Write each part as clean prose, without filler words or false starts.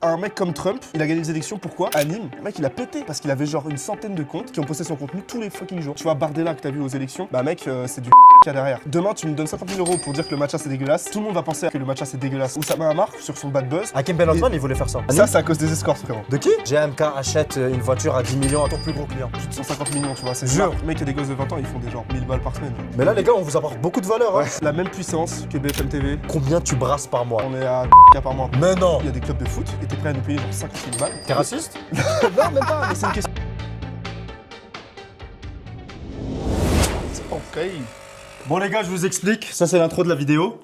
Un mec comme Trump, il a gagné les élections, pourquoi? À Nîmes, le mec il a pété parce qu'il avait genre une centaine de comptes qui ont posté son contenu tous les fucking jours. Tu vois Bardella que t'as vu aux élections, bah mec c'est du qu'il y a derrière. Demain tu me donnes 50 000 € pour dire que le matcha c'est dégueulasse, tout le monde va penser que le matcha c'est dégueulasse. Oussama Hamar sur son bad buzz. Hakim Ben Osman, il voulait faire ça. Ça c'est à cause des escorts frérot. De qui? GMK achète une voiture à 10 millions à ton plus gros client. Plus de 150 millions tu vois, c'est Jure. sûr. Le mec il y a des gosses de 20 ans, ils font des genre 1000 balles par semaine. Mais là les gars, on vous apporte beaucoup de valeur. Hein. La même puissance que BFM TV. Combien tu brasses par mois? On est à par mois. Mais non. Il y a des clubs de foot et t'es prêt à nous payer genre 50 000 balles. T'es raciste? Non même pas, mais c'est une question. Ok. Bon les gars, je vous explique, ça c'est l'intro de la vidéo.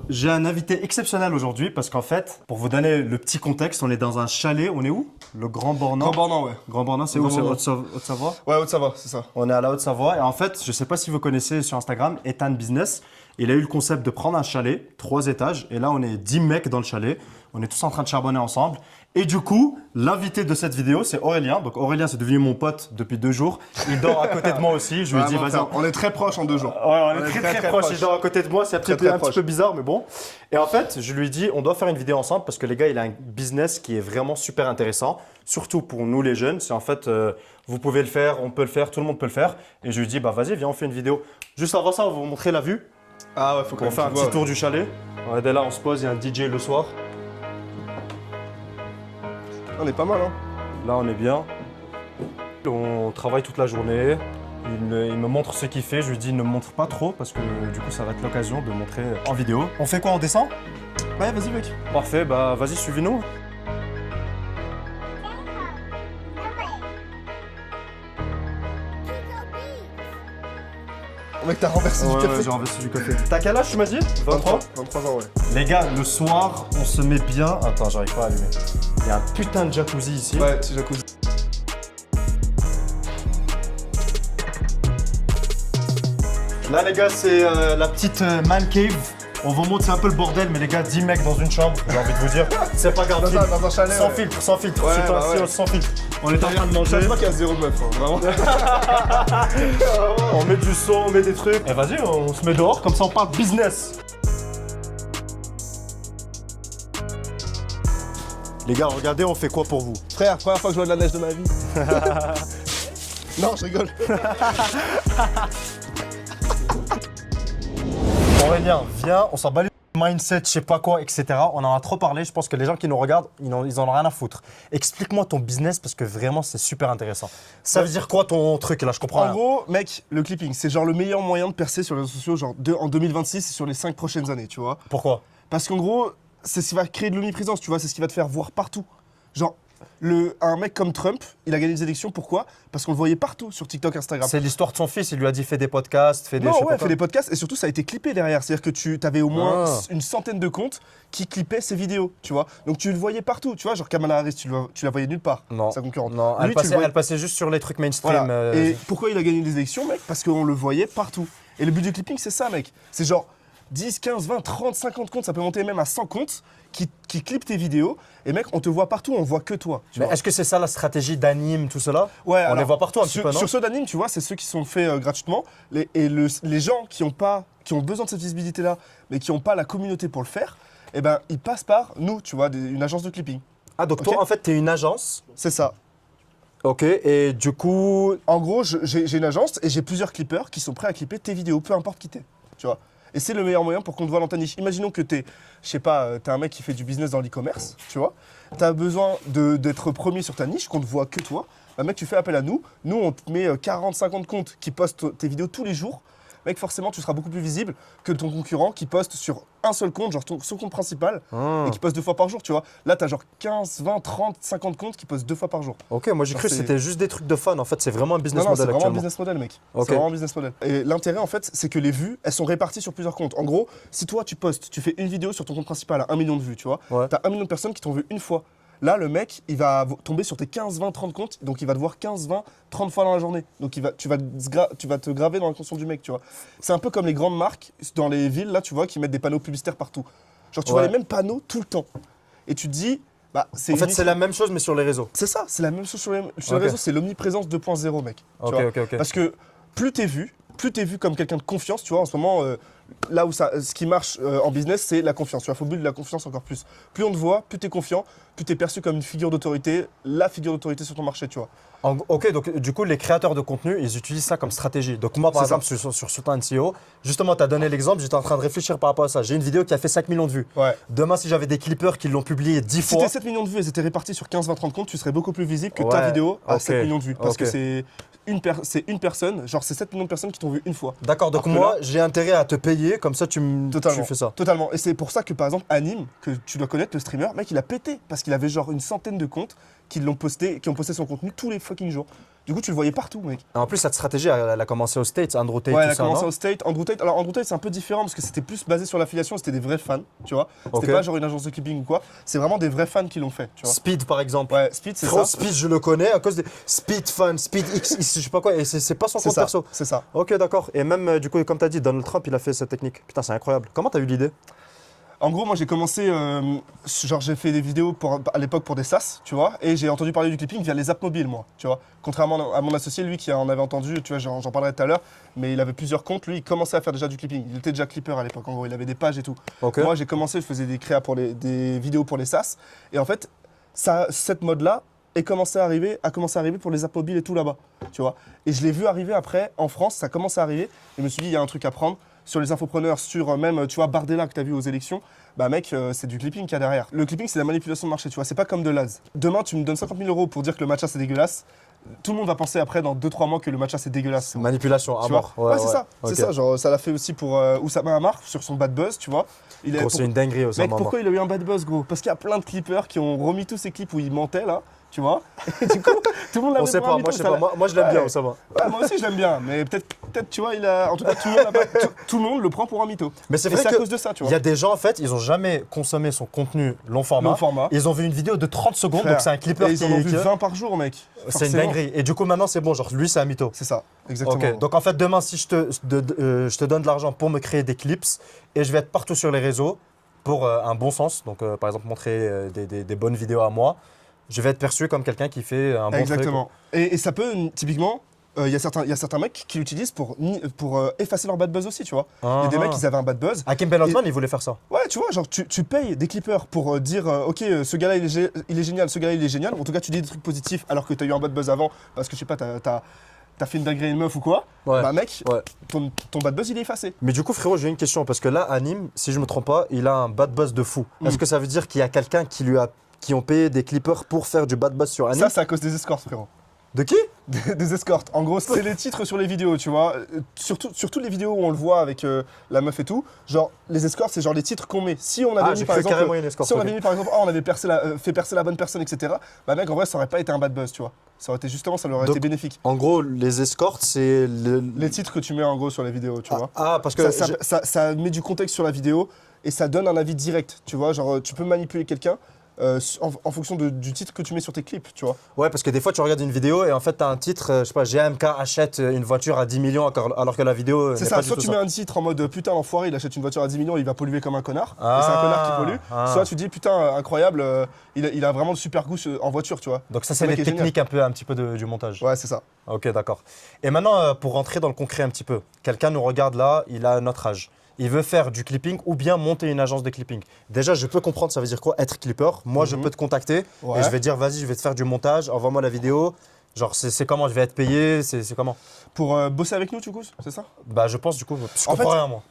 J'ai un invité exceptionnel aujourd'hui parce qu'en fait, pour vous donner le petit contexte, on est dans un chalet, on est où? Le Grand Bornand. Grand Bornand ouais. Grand Bornand, c'est où? C'est Haute-Savoie? Ouais Haute-Savoie, c'est ça. On est à la Haute-Savoie et en fait, je sais pas si vous connaissez sur Instagram, Ethan Business. Il a eu le concept de prendre un chalet, 3 étages, et là on est 10 mecs dans le chalet. On est tous en train de charbonner ensemble. Et du coup, l'invité de cette vidéo, c'est Aurélien. Donc Aurélien, c'est devenu mon pote depuis 2 jours. Il dort à côté de moi aussi. Je lui ai dit, vas-y. On est très proches en 2 jours. Ouais, on est très proches. Il dort à côté de moi. C'est un petit peu bizarre, mais bon. Et en fait, je lui ai dit, on doit faire une vidéo ensemble parce que les gars, il a un business qui est vraiment super intéressant. Surtout pour nous les jeunes. C'est en fait, vous pouvez le faire, on peut le faire, tout le monde peut le faire. Et je lui ai dit, bah vas-y, viens, on fait une vidéo. Juste avant ça, on va vous montrer la vue. Ah ouais, faut qu'on On fait un petit tour du chalet. Regardez là, on se pose, il y a un DJ le soir. On est pas mal hein. Là, on est bien. On travaille toute la journée. Il me montre ce qu'il fait. Je lui dis ne me montre pas trop parce que du coup, ça va être l'occasion de montrer en vidéo. On fait quoi? On descend? Ouais, vas-y mec. Parfait, bah vas-y, suivez-nous. Mec, t'as renversé du café. j'ai renversé du café. T'as quel âge, tu m'as dit? 23? 23 ans, ouais. Les gars, le soir, on se met bien. Attends, j'arrive pas à allumer. Il y a un putain de jacuzzi ici. Ouais, petit jacuzzi. Là, les gars, c'est la petite man cave. On vous montre, c'est un peu le bordel, mais les gars, 10 mecs dans une chambre, j'ai envie de vous dire. C'est pas grave. Dans un chalet. Sans ouais. filtre, sans filtre. Ouais, C'est bah un ouais. sans filtre. On est en train de manger. Je sais pas qu'il y a 0 meuf, hein, vraiment. On met du son, on met des trucs. Et vas-y, on se met dehors, comme ça on parle business. Les gars, regardez, on fait quoi pour vous? Frère, première fois que je vois de la neige de ma vie. Non, je rigole. Aurélien, viens, on s'en bat les mindset, je sais pas quoi, etc. On en a trop parlé, je pense que les gens qui nous regardent, ils en ont rien à foutre. Explique-moi ton business parce que vraiment c'est super intéressant. Ça veut dire quoi ton truc là? Je comprends En rien. gros, mec, le clipping, c'est genre le meilleur moyen de percer sur les réseaux sociaux genre en 2026 et sur les 5 prochaines années, tu vois. Pourquoi? Parce qu'en gros, c'est ce qui va créer de l'omniprésence, tu vois, c'est ce qui va te faire voir partout. Genre, un mec comme Trump, il a gagné les élections, pourquoi? Parce qu'on le voyait partout sur TikTok, Instagram. C'est l'histoire de son fils, il lui a dit fais des podcasts, fais des... Non, ouais, fait des podcasts et surtout ça a été clippé derrière. C'est-à-dire que tu avais au moins une centaine de comptes qui clippaient ses vidéos, tu vois. Donc tu le voyais partout, tu vois. Genre Kamala Harris, tu la voyais nulle part, Non. sa concurrente. Non, Lui, elle passait juste sur les trucs mainstream. Voilà. Et pourquoi il a gagné les élections, mec? Parce qu'on le voyait partout. Et le but du clipping, c'est ça, mec. C'est genre 10, 15, 20, 30, 50 comptes, ça peut monter même à 100 comptes qui clippent tes vidéos. Et mec, on te voit partout, on voit que toi. Tu Mais vois. est-ce que c'est ça la stratégie d'anime, tout cela? Ouais, on les voit partout un petit peu, non? Sur ceux d'anime, tu vois, c'est ceux qui sont faits gratuitement. Les gens qui ont besoin de cette visibilité-là, mais qui n'ont pas la communauté pour le faire, eh ben, ils passent par nous, tu vois, une agence de clipping. Ah, donc Ok. toi, en fait, t'es une agence. C'est ça. Ok, et du coup... En gros, j'ai une agence et j'ai plusieurs clippers qui sont prêts à clipper tes vidéos, peu importe qui t'es, tu vois. Et c'est le meilleur moyen pour qu'on te voit dans ta niche. Imaginons que t'es, je sais pas, t'es un mec qui fait du business dans l'e-commerce, tu vois. T'as besoin d'être premier sur ta niche, qu'on ne voit que toi. Bah mec, tu fais appel à nous. Nous, on te met 40-50 comptes qui postent tes vidéos tous les jours. Mec, forcément, tu seras beaucoup plus visible que ton concurrent qui poste sur un seul compte, genre son compte principal, et qui poste 2 fois par jour, tu vois. Là, t'as genre 15, 20, 30, 50 comptes qui postent 2 fois par jour. Ok, moi j'ai Genre, cru que c'est- c'était juste des trucs de fun. En fait, c'est vraiment un business Non, c'est model vraiment un actuellement. business model, mec. Ok. C'est vraiment un business model. Et l'intérêt, en fait, c'est que les vues, elles sont réparties sur plusieurs comptes. En gros, si toi, tu postes, tu fais une vidéo sur ton compte principal à 1 million de vues, tu vois, Ouais. t'as 1 million de personnes qui t'ont vu une fois. Là, le mec, il va tomber sur tes 15, 20, 30 comptes, donc il va te voir 15, 20, 30 fois dans la journée. Donc tu vas te graver dans l'inconscient du mec, tu vois. C'est un peu comme les grandes marques dans les villes, là, tu vois, qui mettent des panneaux publicitaires partout. Genre, tu vois les mêmes panneaux tout le temps. Et tu te dis, bah, c'est En fait, c'est la même chose, mais sur les réseaux. C'est ça, c'est la même chose sur les Ok. réseaux, c'est l'omniprésence 2.0, mec. Tu Ok, vois. ok. Parce que plus t'es vu comme quelqu'un de confiance, tu vois, en ce moment, là où ce qui marche en business, c'est la confiance. Tu vois, il faut build la confiance encore plus. Plus on te voit, plus tu es confiant, plus tu es perçu comme une figure d'autorité, la figure d'autorité sur ton marché, tu vois. Ok, donc du coup, les créateurs de contenu, ils utilisent ça comme stratégie. Donc moi, par C'est ça. exemple, sur Sultan CEO, justement, tu as donné l'exemple, j'étais en train de réfléchir par rapport à ça. J'ai une vidéo qui a fait 5 millions de vues. Ouais. Demain, si j'avais des clippers qui l'ont publié 10 Si fois… tes 7 millions de vues elles étaient réparties sur 15, 20, 30 comptes, tu serais beaucoup plus visible que ta Ouais, vidéo à ok, 7 millions de vues. Parce ok. que c'est une personne, genre c'est 7 millions de personnes qui t'ont vu une fois. D'accord, donc Alors que moi, là- j'ai intérêt à te payer, comme ça tu Totalement. fais ça. Totalement. Et c'est pour ça que par exemple Anime, que tu dois connaître, le streamer, mec, il a pété. Parce qu'il avait genre une centaine de comptes qui ont posté son contenu tous les fucking jours. Du coup, tu le voyais partout, mec. En plus, cette stratégie, elle a commencé aux States, Andrew Tate, Ouais, tout elle a ça, commencé non au State. Andrew Tate, c'est un peu différent parce que c'était plus basé sur l'affiliation, c'était des vrais fans, tu vois. C'était Ok. pas genre une agence de clipping ou quoi. C'est vraiment des vrais fans qui l'ont fait, tu vois. Speed, par exemple. Ouais, Speed, c'est Frérot, ça. Speed, je le connais à cause des Speed Fun, Speed X, je sais pas quoi, et c'est pas son C'est compte ça. perso. C'est ça. Ok, d'accord. Et même, du coup, comme tu as dit, Donald Trump, il a fait cette technique. Putain, c'est incroyable. Comment tu as eu l'idée? En gros, moi j'ai commencé, genre j'ai fait des vidéos à l'époque pour des SaaS, tu vois, et j'ai entendu parler du clipping via les apps mobiles, moi, tu vois. Contrairement à mon associé, lui qui en avait entendu, tu vois, j'en parlerai tout à l'heure, mais il avait plusieurs comptes, lui il commençait à faire déjà du clipping. Il était déjà clipper à l'époque, en gros, il avait des pages et tout. Ok. Moi j'ai commencé, je faisais des créas des vidéos pour les SaaS, et en fait, cette mode-là a commencé à arriver pour les apps mobiles et tout là-bas, tu vois. Et je l'ai vu arriver après, en France, ça commence à arriver, et je me suis dit, il y a un truc à prendre. Sur les infopreneurs, sur même, tu vois, Bardella que tu as vu aux élections, bah mec, c'est du clipping qu'il y a derrière. Le clipping, c'est la manipulation de marché, tu vois, c'est pas comme de l'AS. Demain, tu me donnes 50 000 euros pour dire que le matcha c'est dégueulasse. Tout le monde va penser après, dans 2-3 mois, que le matcha c'est dégueulasse. Manipulation à Tu vois. mort. Ouais, c'est ça, Ok. c'est ça. Genre, ça l'a fait aussi pour Oussama Hamar sur son bad buzz, tu vois. Gros, c'est une dinguerie aussi. Mec, pourquoi il a eu un bad buzz, gros? Parce qu'il y a plein de clippers qui ont remis tous ces clips où il mentait, là, tu vois. Et du coup, tout le monde l'a On pris sait pour un pas, mytho, moi je sais ça pas. l'a- Moi je l'aime bien, Ouais. ça va. Ouais, moi aussi, je l'aime bien, mais peut-être, tu vois, en tout cas, tout le monde, tout le monde le prend pour un mytho. Mais c'est Et vrai c'est à que cause de ça, tu il vois. y a des gens, en fait, ils ont jamais consommé son contenu long format. Long format. Ils ont vu une vidéo de 30 secondes, Frère. donc c'est un clipper Et ils en ont vu qui- 20 par jour, mec. C'est une Forcément. dinguerie. Et du coup, maintenant, c'est bon, genre, lui, c'est un mytho. C'est ça, exactement. Ok, donc en fait, demain, si je te donne de l'argent pour me créer des clips et je vais être partout sur les réseaux pour un bon sens, donc par exemple montrer des bonnes vidéos à moi, je vais être perçu comme quelqu'un qui fait un bon Exactement. Et ça peut, typiquement, il y a certains mecs qui l'utilisent pour effacer leur bad buzz aussi, tu vois. truc. Il y a des mecs qui avaient un bad buzz. Hakim Ben Othman, il voulait faire ça. Ouais, tu vois, genre tu payes des clippers pour dire ok, ce gars-là il est génial, ce gars-là il est génial. En tout cas, tu dis des trucs positifs alors que t'as eu un bad buzz avant parce que je sais pas, t'as fait une dinguerie à une meuf ou quoi. Ouais. Bah mec, Ouais. ton bad buzz il est effacé. Mais du coup, frérot, j'ai une question parce que là, à Nîmes, si je me trompe pas, il a un bad buzz de fou. Est-ce que ça veut dire qu'il y a quelqu'un qui ont payé des clippers pour faire du bad buzz sur Anime? Ça, c'est à cause des escorts, frérot. De qui? Des escortes. En gros, c'est les titres sur les vidéos, tu vois. Surtout les vidéos où on le voit avec la meuf et tout. Genre, les escortes, c'est genre les titres qu'on met. Si on avait mis j'ai par cru exemple, carrément une escorte. si on ok. avait mis par exemple, on avait fait percer la bonne personne, etc. Bah mec, en vrai, ça aurait pas été un bad buzz, tu vois. Ça aurait été justement, ça leur aurait Donc, été bénéfique. En gros, les escortes, c'est Les titres que tu mets en gros sur les vidéos, tu vois. parce que Ça met du contexte sur la vidéo et ça donne un avis direct, tu vois. Genre, tu peux manipuler quelqu'un en fonction du titre que tu mets sur tes clips, tu vois. ouais, parce que des fois, tu regardes une vidéo et en fait, tu as un titre, je sais pas, GMK achète une voiture à 10 millions alors que la vidéo C'est n'est ça, pas du soit tout tu ça. mets un titre en mode putain l'enfoiré il achète une voiture à 10 millions, il va polluer comme un connard, et c'est un connard qui pollue. Ah. Soit tu dis putain incroyable, il a vraiment de super goût en voiture, tu vois. Donc ça, Ce c'est mec les est génial. techniques un petit peu du montage. Ouais, c'est ça. Ok, d'accord. Et maintenant, pour rentrer dans le concret un petit peu, quelqu'un nous regarde là, il a notre âge. Il veut faire du clipping ou bien monter une agence de clipping. Déjà, je peux comprendre, ça veut dire quoi être clipper. Moi, je peux te contacter Ouais. et je vais dire, vas-y, je vais te faire du montage, envoie-moi la vidéo. Genre, c'est comment je vais être payé, c'est comment? Pour bosser avec nous, du coup, c'est ça? Bah, je pense du coup, je En comprends fait- rien moi.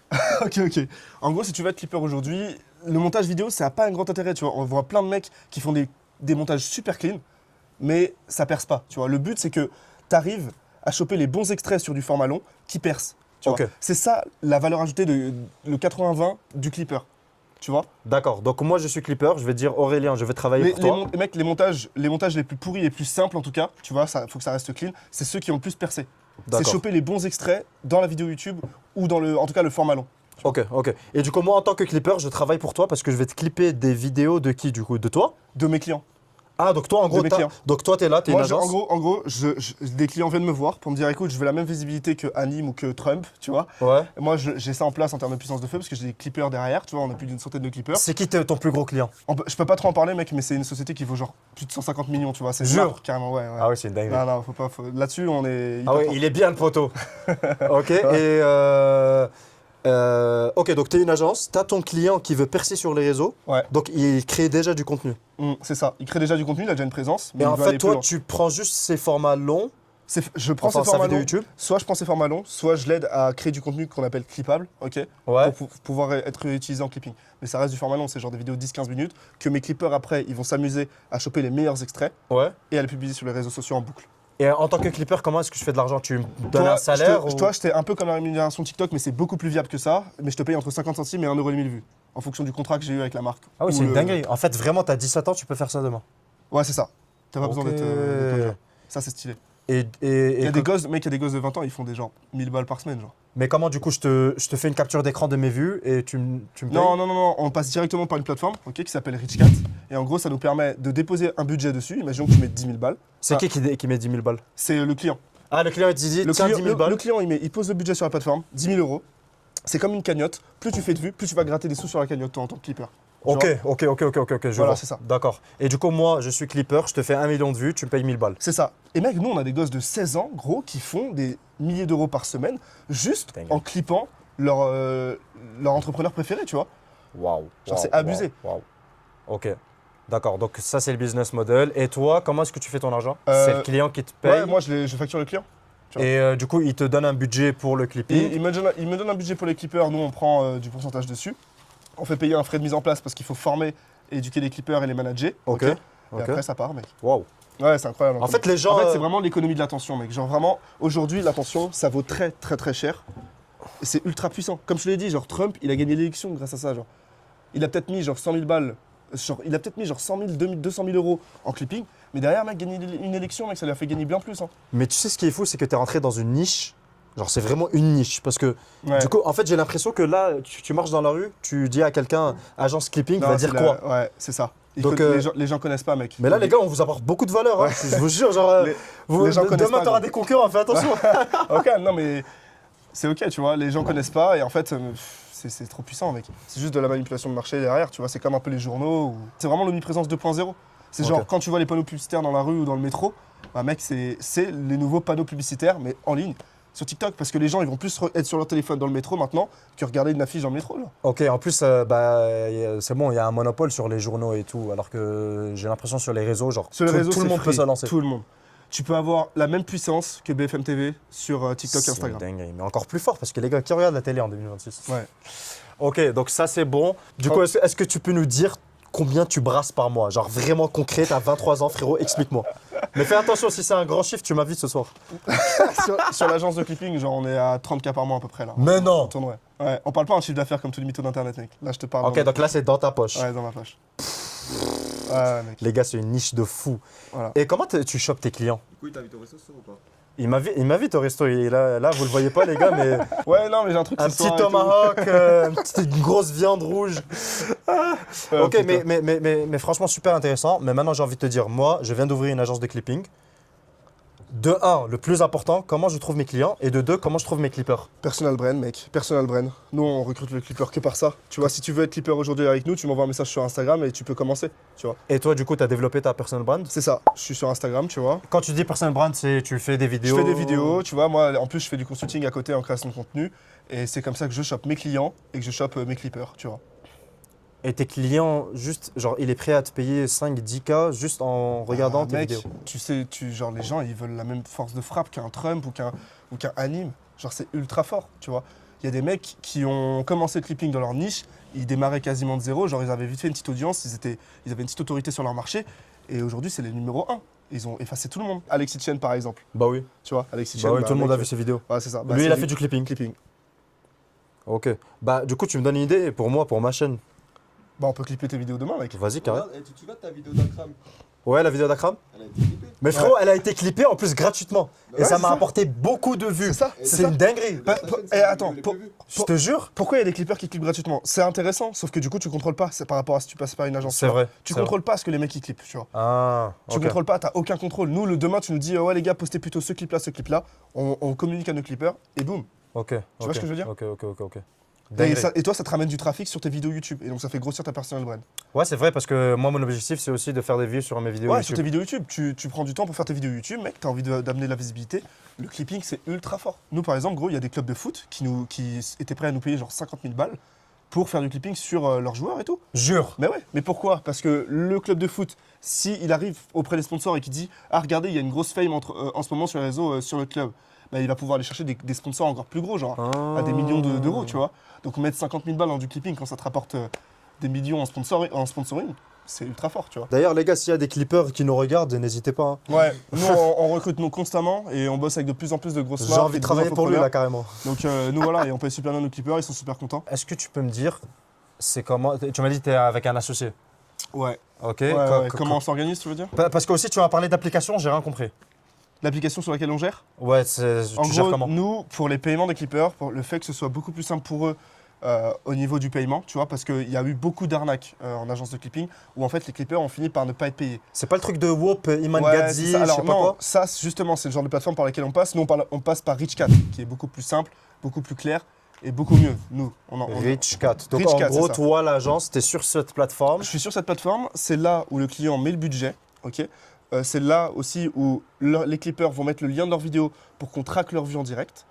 Ok. En gros, si tu veux être clipper aujourd'hui, le montage vidéo, ça n'a pas un grand intérêt, tu vois. On voit plein de mecs qui font des montages super clean, mais ça perce pas, tu vois. Le but, c'est que tu arrives à choper les bons extraits sur du format long qui percent. Tu vois. Ok. C'est ça la valeur ajoutée le 80-20 du clipper, tu vois. D'accord, donc moi je suis clipper, je vais dire Aurélien, je vais travailler Les, pour toi. mec, les montages les plus pourris, les plus simples en tout cas, tu vois, ça faut que ça reste clean, c'est ceux qui ont le plus percé. C'est D'accord. choper les bons extraits dans la vidéo YouTube ou en tout cas le format long. Ok, ok. Et du coup, moi en tant que clipper, je travaille pour toi parce que je vais te clipper des vidéos de qui du coup? De toi? De mes clients. Ah, donc toi en gros, mes clients. donc toi t'es là, t'es une Moi, agence. en gros, des clients viennent me voir pour me dire écoute, je veux la même visibilité que Anime ou que Trump, tu vois. Ouais. Et moi, j'ai ça en place en termes de puissance de feu parce que j'ai des clippers derrière, tu vois, on a plus d'une centaine de clippers. C'est qui ton plus gros client? Je peux pas trop en parler, mec, mais c'est une société qui vaut genre plus de 150 millions, tu vois. C'est Jure. une marque, carrément, ouais. Ah oui, c'est une dinguerie. Non, non, faut pas. Là-dessus, on est. Ah hyper oui, fort. il est bien le poteau. Ok, et Ok, donc tu es une agence, tu as ton client qui veut percer sur les réseaux, Ouais. donc il crée déjà du contenu. C'est ça. Il crée déjà du contenu, il a déjà une présence. Mais Et il en veut fait, aller plus toi, loin. tu prends juste ces formats longs, Je prends enfin ces sa formats vidéo longs, YouTube. soit je prends ces formats longs, soit je l'aide à créer du contenu qu'on appelle clippable, ok, Ouais. pour pouvoir être utilisé en clipping. Mais ça reste du format long, c'est genre des vidéos de 10-15 minutes que mes clippers après, ils vont s'amuser à choper les meilleurs extraits Ouais. et à les publier sur les réseaux sociaux en boucle. Et en tant que clipper, comment est-ce que je fais de l'argent? Tu me donnes un je salaire te- ou... Toi, j'étais un peu comme la rémunération TikTok, mais c'est beaucoup plus viable que ça. Mais je te paye entre 50 centimes et 1,5 € vues, en fonction du contrat que j'ai eu avec la marque. Ah oui, Ou c'est une le- dinguerie. En fait, vraiment, tu as 17 ans, tu peux faire ça demain. Ouais, c'est ça. T'as pas besoin Ok. d'être majeur. Ça, c'est stylé. Et, Il y a des gosses, mec, il y a des gosses de 20 ans, ils font des genre 1000 balles par semaine, genre. Mais comment, du coup, je te fais une capture d'écran de mes vues et tu me payes? Non, on passe directement par une plateforme, ok, qui s'appelle RichCat. Et en gros, ça nous permet de déposer un budget dessus. Imaginons que tu mets 10 000 balles. C'est qui met 10 000 balles? C'est le client. Ah, le client, il te dit, Le tiens, client, 10 000 balles. le client, il pose le budget sur la plateforme, 10 000 €. C'est comme une cagnotte. Plus tu fais de vues, plus tu vas gratter des sous sur la cagnotte, toi, en tant que clipper. Tu Ok, vois ok, je Voilà, vois. c'est ça. D'accord. Et du coup, moi, je suis clipper, je te fais 1 million de vues, tu me payes 1000 balles. C'est ça. Et mec, nous, on a des gosses de 16 ans, gros, qui font des milliers d'euros par semaine, juste Dingue. en clippant leur entrepreneur préféré, tu vois. Waouh. Genre, c'est abusé. Waouh. Ok. D'accord, donc ça, c'est le business model. Et toi, comment est-ce que tu fais ton argent? Euh, C'est le client qui te paye. Ouais, moi, je facture le client. Et du coup, il te donne un budget pour le Et clipping. il me donne un budget pour les clippers, nous, on prend du pourcentage dessus. On fait payer un frais de mise en place parce qu'il faut former et éduquer les clippers et les manager. Ok. Et Ok. après, ça part, mec. Waouh. Ouais, c'est incroyable. En fait, les gens. En fait, c'est vraiment l'économie de l'attention, mec. Genre vraiment, aujourd'hui, l'attention, ça vaut très, très, très cher. Et c'est ultra puissant. Comme je te l'ai dit, genre Trump, il a gagné l'élection grâce à ça. Genre, il a peut-être mis genre 100 000 balles, il a peut-être mis genre 100 000, 200 000 euros en clipping. Mais derrière, mec, gagner une élection, mec, ça lui a fait gagner bien plus. Hein. Mais tu sais ce qui est fou, c'est que tu es rentré dans une niche. Genre, c'est vraiment une niche. Parce que, Ouais. du coup, en fait, j'ai l'impression que là, tu marches dans la rue, tu dis à quelqu'un, agence clipping, il Non, va c'est dire quoi? Ouais, c'est ça. Donc, les gens connaissent pas, mec. Mais là, les gars, on vous apporte beaucoup de valeur. Hein. Je vous jure, genre, les gens connaissent demain, pas, t'auras donc. des concurrents, fais attention. Ok, non, mais c'est ok, tu vois. Les gens connaissent pas et en fait, c'est trop puissant, mec. C'est juste de la manipulation de marché derrière, tu vois. C'est comme un peu les journaux. C'est vraiment l'omniprésence 2.0. C'est Ok. genre, quand tu vois les panneaux publicitaires dans la rue ou dans le métro, bah, mec, c'est les nouveaux panneaux publicitaires, mais en ligne. Sur TikTok, parce que les gens ils vont plus être sur leur téléphone dans le métro maintenant que regarder une affiche dans le métro. Là. Ok, en plus, c'est bon, il y a un monopole sur les journaux et tout, alors que j'ai l'impression sur les réseaux, genre, Sur les réseaux, tout le c'est monde peut free. se lancer. Tout le monde. Tu peux avoir la même puissance que BFM TV sur TikTok et C'est Instagram. une dinguerie, mais encore plus fort, parce que les gars, qui regardent la télé en 2026? Ouais. Ok, donc ça c'est bon. Du coup, est-ce que tu peux nous dire combien tu brasses par mois? Genre vraiment concret, t'as 23 ans, frérot, explique-moi. Mais fais attention, si c'est un grand chiffre, tu m'invites ce soir. sur l'agence de clipping, genre on est à 30K par mois à peu près là. Mais non. On tourne, ouais. Ouais, on parle pas en chiffre d'affaires comme tous les mythos d'internet, mec. Là, je te parle. Ok, donc là c'est dans ta poche. Ouais, dans ma poche. Ouais, mec. Les gars, c'est une niche de fou. Voilà. Et comment tu chopes tes clients? Du coup, il t'invite au resto ce soir ou pas? Il m'invite au resto, il est là, vous le voyez pas les gars, mais Ouais, non, mais j'ai un truc un ce petit soir et tout. tomahawk, une grosse viande rouge. Ouais, Ok, putain. mais franchement, super intéressant. Mais maintenant, j'ai envie de te dire, moi, je viens d'ouvrir une agence de clipping. De un, le plus important, comment je trouve mes clients. Et de deux, comment je trouve mes clippers. Personal brand, mec. Personal brand. Nous, on recrute le clipper que par ça. Tu vois, si tu veux être clipper aujourd'hui avec nous, tu m'envoies un message sur Instagram et tu peux commencer. Tu vois. Et toi, du coup, tu as développé ta personal brand. C'est ça. Je suis sur Instagram, tu vois. Quand tu dis personal brand, c'est tu fais des vidéos. Je fais des vidéos, tu vois. Moi, en plus, je fais du consulting à côté en création de contenu. Et c'est comme ça que je chope mes clients et que je chope mes clippers, tu vois. Et tes clients, juste, genre, il est prêt à te payer 5-10K juste en regardant Ah, tes mec, vidéos. tu sais, genre les gens, ils veulent la même force de frappe qu'un Trump ou qu'un anime. Genre, c'est ultra fort, tu vois. Il y a des mecs qui ont commencé le clipping dans leur niche, ils démarraient quasiment de zéro, genre ils avaient vite fait une petite audience, ils avaient une petite autorité sur leur marché, et aujourd'hui, c'est les numéro 1. Ils ont effacé tout le monde. Alexis Chen, par exemple, Bah oui. tu vois. Alexis Bah Chen, oui, tout le monde mec, a vu ses vidéos. Ouais, c'est ça. Bah, Lui, c'est il a fait du clipping. clipping. Ok. Bah, du coup, tu me donnes une idée pour moi, pour ma chaîne. Bah, on peut clipper tes vidéos demain, mec. Vas-y, carré. Regarde, tu te souviens de ta vidéo d'Akram? Ouais, la vidéo d'Akram. Elle a été clippée. Mais frérot, elle a été clippée en plus gratuitement. Et Ouais, ça c'est m'a ça. apporté beaucoup de vues. C'est ça, Et c'est C'est ça. une dinguerie. Bah, Ta chaîne, et c'est la attends, vidéo les plus vues. Je te jure. Pourquoi il y a des clippers qui clippent gratuitement? C'est intéressant, sauf que du coup, tu contrôles pas. C'est par rapport à si tu passes par une agence. C'est vrai. Tu c'est contrôles pas ce que les mecs ils clippent, tu vois. Ah, Tu ok. contrôles pas, t'as aucun contrôle. Nous, le demain, tu nous dis, ouais, les gars, postez plutôt ce clip-là, ce clip-là. On communique à nos clippers et boum. Ok. Tu vois ce que je veux dire? Ok. Dinguerie. Et toi, ça te ramène du trafic sur tes vidéos YouTube. Et donc, ça fait grossir ta personal brand. Ouais, c'est vrai parce que moi, mon objectif, c'est aussi de faire des vues sur mes vidéos Ouais, YouTube. sur tes vidéos YouTube. Tu prends du temps pour faire tes vidéos YouTube, mec. T'as envie d'amener de la visibilité. Le clipping, c'est ultra fort. Nous, par exemple, gros, il y a des clubs de foot qui étaient prêts à nous payer genre 50 000 balles pour faire du clipping sur leurs joueurs et tout. Jure. Mais ouais, mais pourquoi? Parce que le club de foot, s'il arrive auprès des sponsors et qu'il dit « Ah, regardez, il y a une grosse fame en ce moment sur les réseaux, sur le club », bah, il va pouvoir aller chercher des sponsors encore plus gros, genre à des millions d'euros, tu vois. Donc mettre 50 000 balles dans du clipping quand ça te rapporte des millions en sponsoring, c'est ultra fort, tu vois. D'ailleurs, les gars, s'il y a des clippers qui nous regardent, n'hésitez pas. Hein. Ouais, nous on recrute nous constamment et on bosse avec de plus en plus de grosses J'ai marques. envie et de travailler pour lui, là, infopreneurs. carrément. Donc nous voilà, et on paye super bien nos clippers, ils sont super contents. Est-ce que tu peux me dire, c'est comment. Tu m'as dit que tu es avec un associé. Ouais. Ok. Comment on s'organise, tu veux dire? Parce que aussi, tu m'as parlé d'application, j'ai rien compris. L'application sur laquelle on gère? Ouais, En tu gères gros, comment? nous, pour les paiements des clippers, pour le fait que ce soit beaucoup plus simple pour eux au niveau du paiement, tu vois, parce qu'il y a eu beaucoup d'arnaques en agence de clipping où en fait les clippers ont fini par ne pas être payés. C'est pas le truc de Whoop, Iman Ouais, Gadzi, c'est ça. je Alors sais pas non, quoi. ça justement, c'est le genre de plateforme par laquelle on passe. Nous, on passe par Richcat, qui est beaucoup plus simple, beaucoup plus clair et beaucoup mieux. Nous, Rich4. Donc Rich en Cat, gros, c'est ça. toi, l'agence, tu es sur cette plateforme. Je suis sur cette plateforme, c'est là où le client met le budget, ok. C'est là aussi où les clippers vont mettre le lien de leur vidéo pour qu'on traque leurs vues en direct.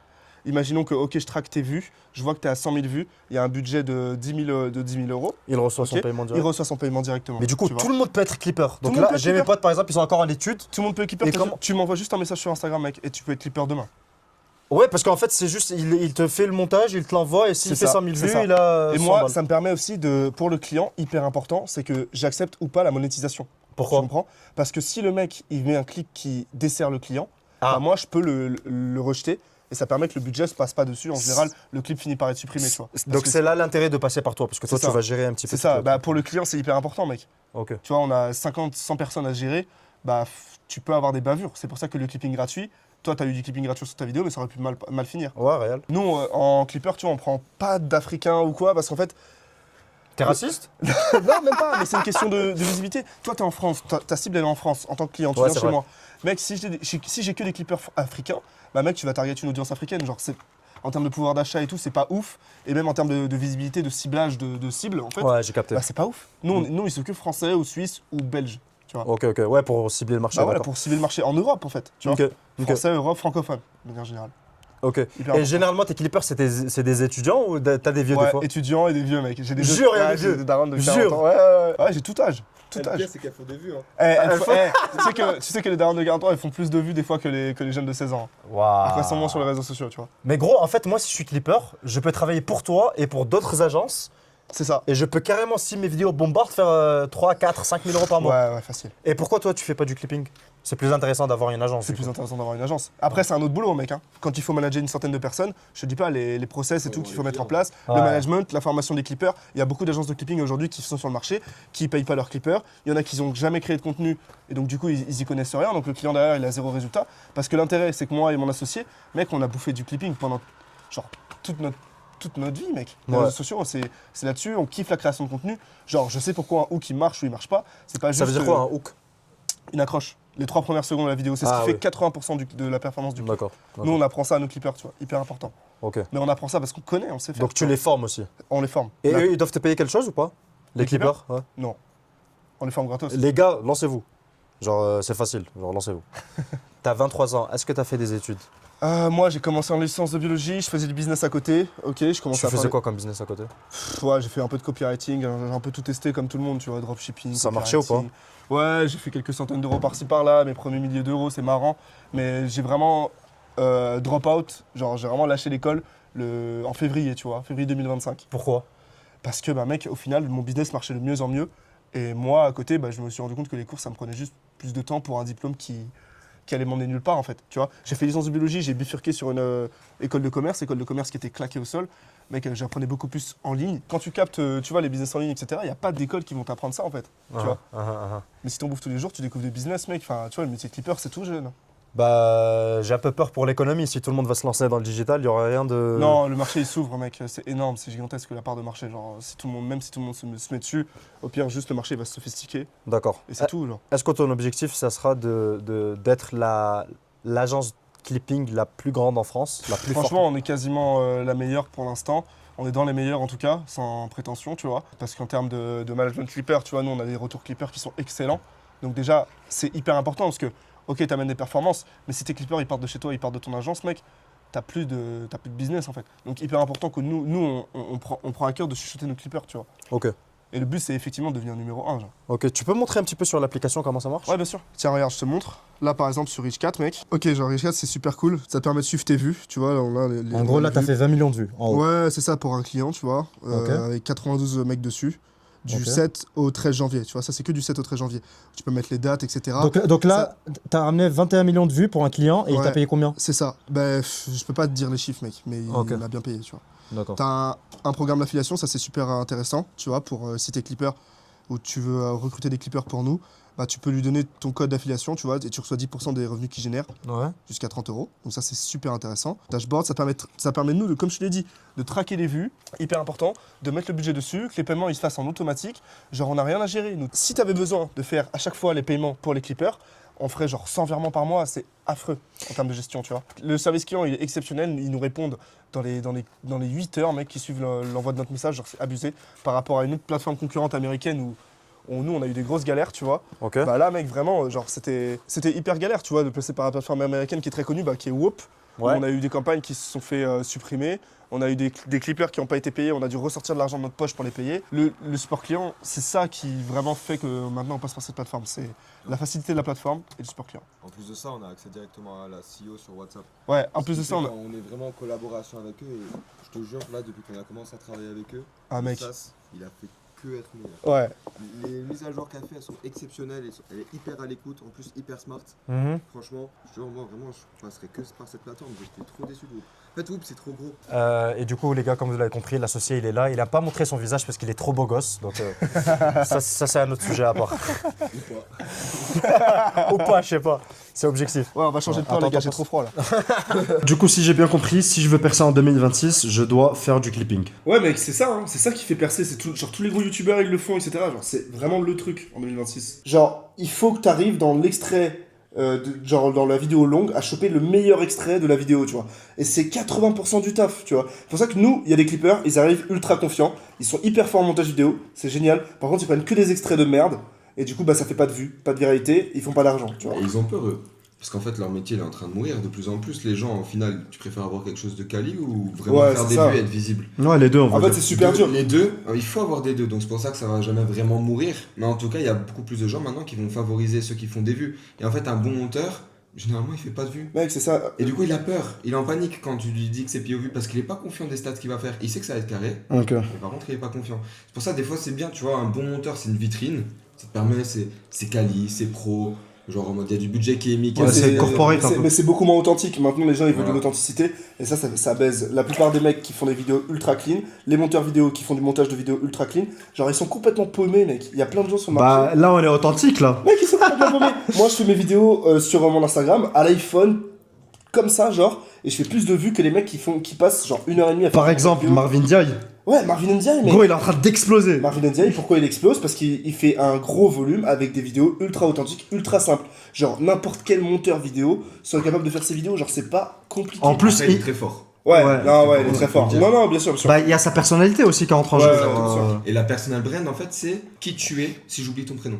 Imaginons que, ok, je traque tes vues, je vois que tu es à 100 000 vues, il y a un budget de 10 000 euros. Il reçoit son Ok. paiement Il direct. reçoit son paiement directement. Mais du coup, tu vois. tout le monde peut être clipper. le Donc monde là, peut être j'ai mes clipper. potes, par exemple, ils sont encore en études. Tout le monde peut être clipper. Et comment- Tu m'envoies juste un message sur Instagram, mec, et tu peux être clipper demain. Ouais, parce qu'en fait, c'est juste, il te fait le montage, il te l'envoie, et s'il C'est fait ça, 100 000 c'est vues, ça. il a. Et 100 moi, balles. ça me permet aussi pour le client, hyper important, c'est que j'accepte ou pas la monétisation. Tu Pourquoi? comprends? Parce que si le mec, il met un clip qui dessert le client, Ah. bah, moi, je peux le rejeter. Et ça permet que le budget ne se passe pas dessus. En général, le clip finit par être supprimé, tu vois. Parce Donc que c'est là l'intérêt de passer par toi, parce que toi, C'est tu ça. vas gérer un petit peu. C'est ça. tout. Bah, pour le client, c'est hyper important, mec. Ok. Tu vois, on a 50, 100 personnes à gérer. Bah, tu peux avoir des bavures. C'est pour ça que le clipping gratuit, toi, tu as eu du clipping gratuit sur ta vidéo, mais ça aurait pu mal finir. Ouais, réel. Nous, en clipper, tu vois, on prend pas d'Africains ou quoi, parce qu'en fait, T'es raciste? non, même pas, mais c'est une question de visibilité. Toi, tu es en France, ta cible, elle est en France, en tant que client, tu Ouais, viens c'est chez vrai. moi. Mec, si j'ai que des clippers africains, bah mec, tu vas targeter une audience africaine. Genre, en termes de pouvoir d'achat et tout, c'est pas ouf. Et même en termes de visibilité, de ciblage de cible, en fait, Ouais, j'ai capté. bah, c'est pas ouf. Nous, ils sont que français ou suisses ou belges, tu vois. Ok, ok. Ouais, pour cibler le marché. Bah voilà, d'accord. pour cibler le marché en Europe, en fait. Tu vois. Ok, ok. Français, Europe, francophone, de manière générale. Ok. Hyper Et important. généralement, tes clippers, c'est des étudiants ou t'as des vieux Ouais, des fois? étudiants et des vieux, mec. J'ai des Jure, il y a des j'ai vieux. des darons de 40 Jure. ans. Ouais, j'ai tout âge. Tout Le âge. pire, c'est qu'elles font des vues. Hein. Tu sais que les darons de 40 ans, ils font plus de vues des fois que les jeunes de 16 ans. Waouh. Après, sont moins sur les réseaux sociaux, tu vois. Mais gros, en fait, moi, si je suis clipper, je peux travailler pour toi et pour d'autres agences. C'est ça. Et je peux carrément, si mes vidéos bombardent, faire 3, 4, 5 000 euros par mois. Ouais, facile. Et pourquoi toi, tu fais pas du clipping? C'est plus intéressant d'avoir une agence. C'est du plus coup. intéressant d'avoir une agence. Après, c'est un autre boulot, mec. Hein. Quand il faut manager une centaine de personnes, je te dis pas les process et tout Ouais, qu'il faut ouais, mettre en bien. place, Ouais. le management, la formation des clippers. Il y a beaucoup d'agences de clipping aujourd'hui qui sont sur le marché, qui payent pas leurs clippers. Il y en a qui n'ont jamais créé de contenu et donc du coup, ils y connaissent rien. Donc le client derrière, il a zéro résultat. Parce que l'intérêt, c'est que moi et mon associé, mec, on a bouffé du clipping pendant genre toute notre vie, mec. Les Ouais. réseaux sociaux, c'est là-dessus, on kiffe la création de contenu. Genre, je sais pourquoi un hook il marche ou il marche pas. C'est pas Ça juste veut dire quoi un hook? une accroche. Les 3 premières secondes de la vidéo, c'est ce Ah qui oui. fait 80% de la performance du clip. D'accord. Nous, on apprend ça à nos clippers, tu vois, hyper important. Ok. Mais on apprend ça parce qu'on connaît, on sait faire. Donc tu les formes aussi. On les forme. Et Là, eux, ils doivent te payer quelque chose ou pas? Les Les clippers clippers? Ouais. Non. On les forme gratos. Les gars, lancez-vous. Genre, c'est facile. Genre, lancez-vous. T'as 23 ans. Est-ce que t'as fait des études? Moi, j'ai commencé en licence de biologie, je faisais du business à côté. Ok, je Tu commençais à faisais parler- quoi comme business à côté? Ouais, j'ai fait un peu de copywriting, j'ai un peu tout testé comme tout le monde, tu vois, dropshipping. Ça marchait ou pas? copywriting. Ouais, j'ai fait quelques centaines d'euros par-ci par-là, mes premiers milliers d'euros, c'est marrant. Mais j'ai vraiment drop out, genre j'ai vraiment lâché l'école en février, tu vois, février 2025. Pourquoi? Parce que, bah, mec, au final, mon business marchait de mieux en mieux. Et moi, à côté, bah, je me suis rendu compte que les cours, ça me prenait juste plus de temps pour un diplôme qui allait m'emmener nulle part, en fait. Tu vois, j'ai fait licence de biologie, j'ai bifurqué sur une école de commerce qui était claquée au sol. Mec, j'apprenais beaucoup plus en ligne. Quand tu captes, tu vois, les business en ligne, etc., il n'y a pas d'école qui vont t'apprendre ça, en fait. Tu vois. Mais si t'en bouffes tous les jours, tu découvres des business, mec. Enfin, tu vois, le métier de clipper, c'est tout jeune. Bah, j'ai un peu peur pour l'économie. Si tout le monde va se lancer dans le digital, il y aura rien de. Non, le marché, il s'ouvre, mec. C'est énorme, c'est gigantesque la part de marché. Genre, si tout le monde, même si tout le monde se met dessus, au pire, juste le marché va se sophistiquer. D'accord. Et c'est tout, genre. Est-ce que ton objectif, ça sera d'être l'agence clipping la plus grande en France, la plus forte? Franchement, on est quasiment la meilleure pour l'instant. On est dans les meilleurs en tout cas, sans prétention, tu vois. Parce qu'en termes de management clipper, tu vois, nous on a des retours clippers qui sont excellents. Donc déjà, c'est hyper important parce que, ok, t'amènes des performances, mais si tes clippers ils partent de chez toi, ils partent de ton agence, mec, t'as plus de business en fait. Donc hyper important que nous on prend à cœur de chuchoter nos clippers, tu vois. Ok. Et le but c'est effectivement de devenir numéro 1, genre. Ok, tu peux montrer un petit peu sur l'application comment ça marche? Ouais, bien sûr. Tiens, regarde, je te montre. Là, par exemple, sur Rich4, mec. Ok, genre Rich4, c'est super cool. Ça te permet de suivre tes vues. Tu vois, là, on a les En gros, là, les t'as vues. fait 20 millions de vues en haut. Ouais, c'est ça pour un client, tu vois. Ok. Avec 92 mecs dessus. Du Ok. 7 au 13 janvier. Tu vois, ça, c'est que du 7 au 13 janvier. Tu peux mettre les dates, etc. Donc là, t'as ramené 21 millions de vues pour un client et il Ouais. t'a payé combien? C'est ça. Ben, je peux pas te dire les chiffres, mec, mais Ok. il m'a bien payé, tu vois. D'accord. T'as un programme d'affiliation, ça, c'est super intéressant, tu vois, pour si t'es clipper ou tu veux recruter des clippers pour nous. Bah, tu peux lui donner ton code d'affiliation, tu vois, et tu reçois 10% des revenus qu'il génère. Ouais. Jusqu'à 30 €. Donc ça, c'est super intéressant. Dashboard, ça permet nous, comme je te l'ai dit, de traquer les vues, hyper important, de mettre le budget dessus, que les paiements ils se fassent en automatique. Genre, on n'a rien à gérer. Nous. Si tu avais besoin de faire à chaque fois les paiements pour les clippers, on ferait genre 100 virements par mois, c'est affreux en termes de gestion, tu vois. Le service client, il est exceptionnel, ils nous répondent dans les 8 heures, mec, qui suivent l'envoi de notre message, genre c'est abusé par rapport à une autre plateforme concurrente américaine où nous, on a eu des grosses galères, tu vois. Ok. Bah là, mec, vraiment, genre, c'était hyper galère, tu vois, de passer par la plateforme américaine qui est très connue, bah, qui est Whoop. Où Ouais. on a eu des campagnes qui se sont fait supprimer. On a eu des clippers qui n'ont pas été payés. On a dû ressortir de l'argent de notre poche pour les payer. Le support client, c'est ça qui vraiment fait que maintenant on passe par cette plateforme. C'est la facilité de la plateforme et le support client. En plus de ça, on a accès directement à la CEO sur WhatsApp. Ouais, en Ce plus qui de ça, fait on a... qu'on est vraiment en collaboration avec eux. Et je te jure, là, depuis qu'on a commencé à travailler avec eux, Ah, mec. le SaaS, il a fait que être meilleur. Ouais. Les mises à jour qu'elle fait, elles sont exceptionnelles. Elle est hyper à l'écoute, en plus hyper smart. Mhm. Franchement, je te jure, moi, vraiment, je passerai que par cette plateforme. J'étais trop déçu de Whoop. En fait, Whoop, c'est trop gros. Et du coup, les gars, comme vous l'avez compris, l'associé, il est là. Il n'a pas montré son visage parce qu'il est trop beau gosse. Donc, ça c'est un autre sujet à part. Ou pas. Ou pas, je sais pas. C'est objectif. Ouais, on va changer de plan, Attends, les gars, attends, j'ai trop froid là. Du coup, si j'ai bien compris, si je veux percer en 2026, je dois faire du clipping. Ouais, mec, c'est ça, hein. C'est ça qui fait percer. Genre, tous les gros youtubeurs, ils le font, etc. Genre, c'est vraiment le truc en 2026. Genre, il faut que tu arrives dans l'extrait, genre dans la vidéo longue, à choper le meilleur extrait de la vidéo, tu vois. Et c'est 80% du taf, tu vois. C'est pour ça que nous, il y a des clippers, ils arrivent ultra confiants, ils sont hyper forts en montage vidéo, c'est génial. Par contre, ils prennent que des extraits de merde, et du coup, bah, ça fait pas de vues, pas de viralité, ils font pas d'argent, tu vois. Et ils ont peur, eux. Parce qu'en fait, leur métier il est en train de mourir de plus en plus. Les gens, au final, tu préfères avoir quelque chose de quali ou vraiment Ouais, faire c'est des ça. vues et être visible? Ouais, les deux, on va En fait, dire. c'est super dur. Les deux, il faut avoir des deux. Donc c'est pour ça que ça va jamais vraiment mourir. Mais en tout cas, il y a beaucoup plus de gens maintenant qui vont favoriser ceux qui font des vues. Et en fait, un bon monteur, généralement, il fait pas de vues. Mec, c'est ça. Et du coup, il a peur. Il est en panique quand tu lui dis que c'est POV parce qu'il est pas confiant des stats qu'il va faire. Il sait que ça va être carré. Ok. Mais par contre, il est pas confiant. C'est pour ça, des fois, c'est bien, tu vois, un bon monteur, c'est une vitrine. Ça te permet, c'est quali, c'est pro. Genre en mode, il y a du budget qui est mis. Ouais, c'est corporate un peu. Mais c'est beaucoup moins authentique. Maintenant, les gens, ils veulent Voilà. de l'authenticité. Et ça baise. La plupart des mecs qui font des vidéos ultra clean, les monteurs vidéo qui font du montage de vidéos ultra clean, genre, ils sont complètement paumés, mec. Il y a plein de gens sur le marché. Bah là, on est authentique là. Mec, ils sont complètement paumés. Moi, je fais mes vidéos sur mon Instagram à l'iPhone, comme ça, genre. Et je fais plus de vues que les mecs qui passent genre 1h30 à faire Par des exemple, vidéos. Marvin Diaye. Ouais, Marvin Ndiaye, mec. Gros, il est en train d'exploser. Marvin Ndiaye, pourquoi il explose? Parce qu'il fait un gros volume avec des vidéos ultra authentiques, ultra simples. Genre, n'importe quel monteur vidéo soit capable de faire ces vidéos, genre, c'est pas compliqué. En plus, Après, il est il très fort. Ouais, Ouais, non, ouais, faut il est très fort. dire. Non, non, bien sûr, bien sûr. bah, il y a sa personnalité aussi qui entre en Ouais, jeu. ouais, genre, bien sûr. Et la personal brand, en fait, c'est qui tu es si j'oublie ton prénom.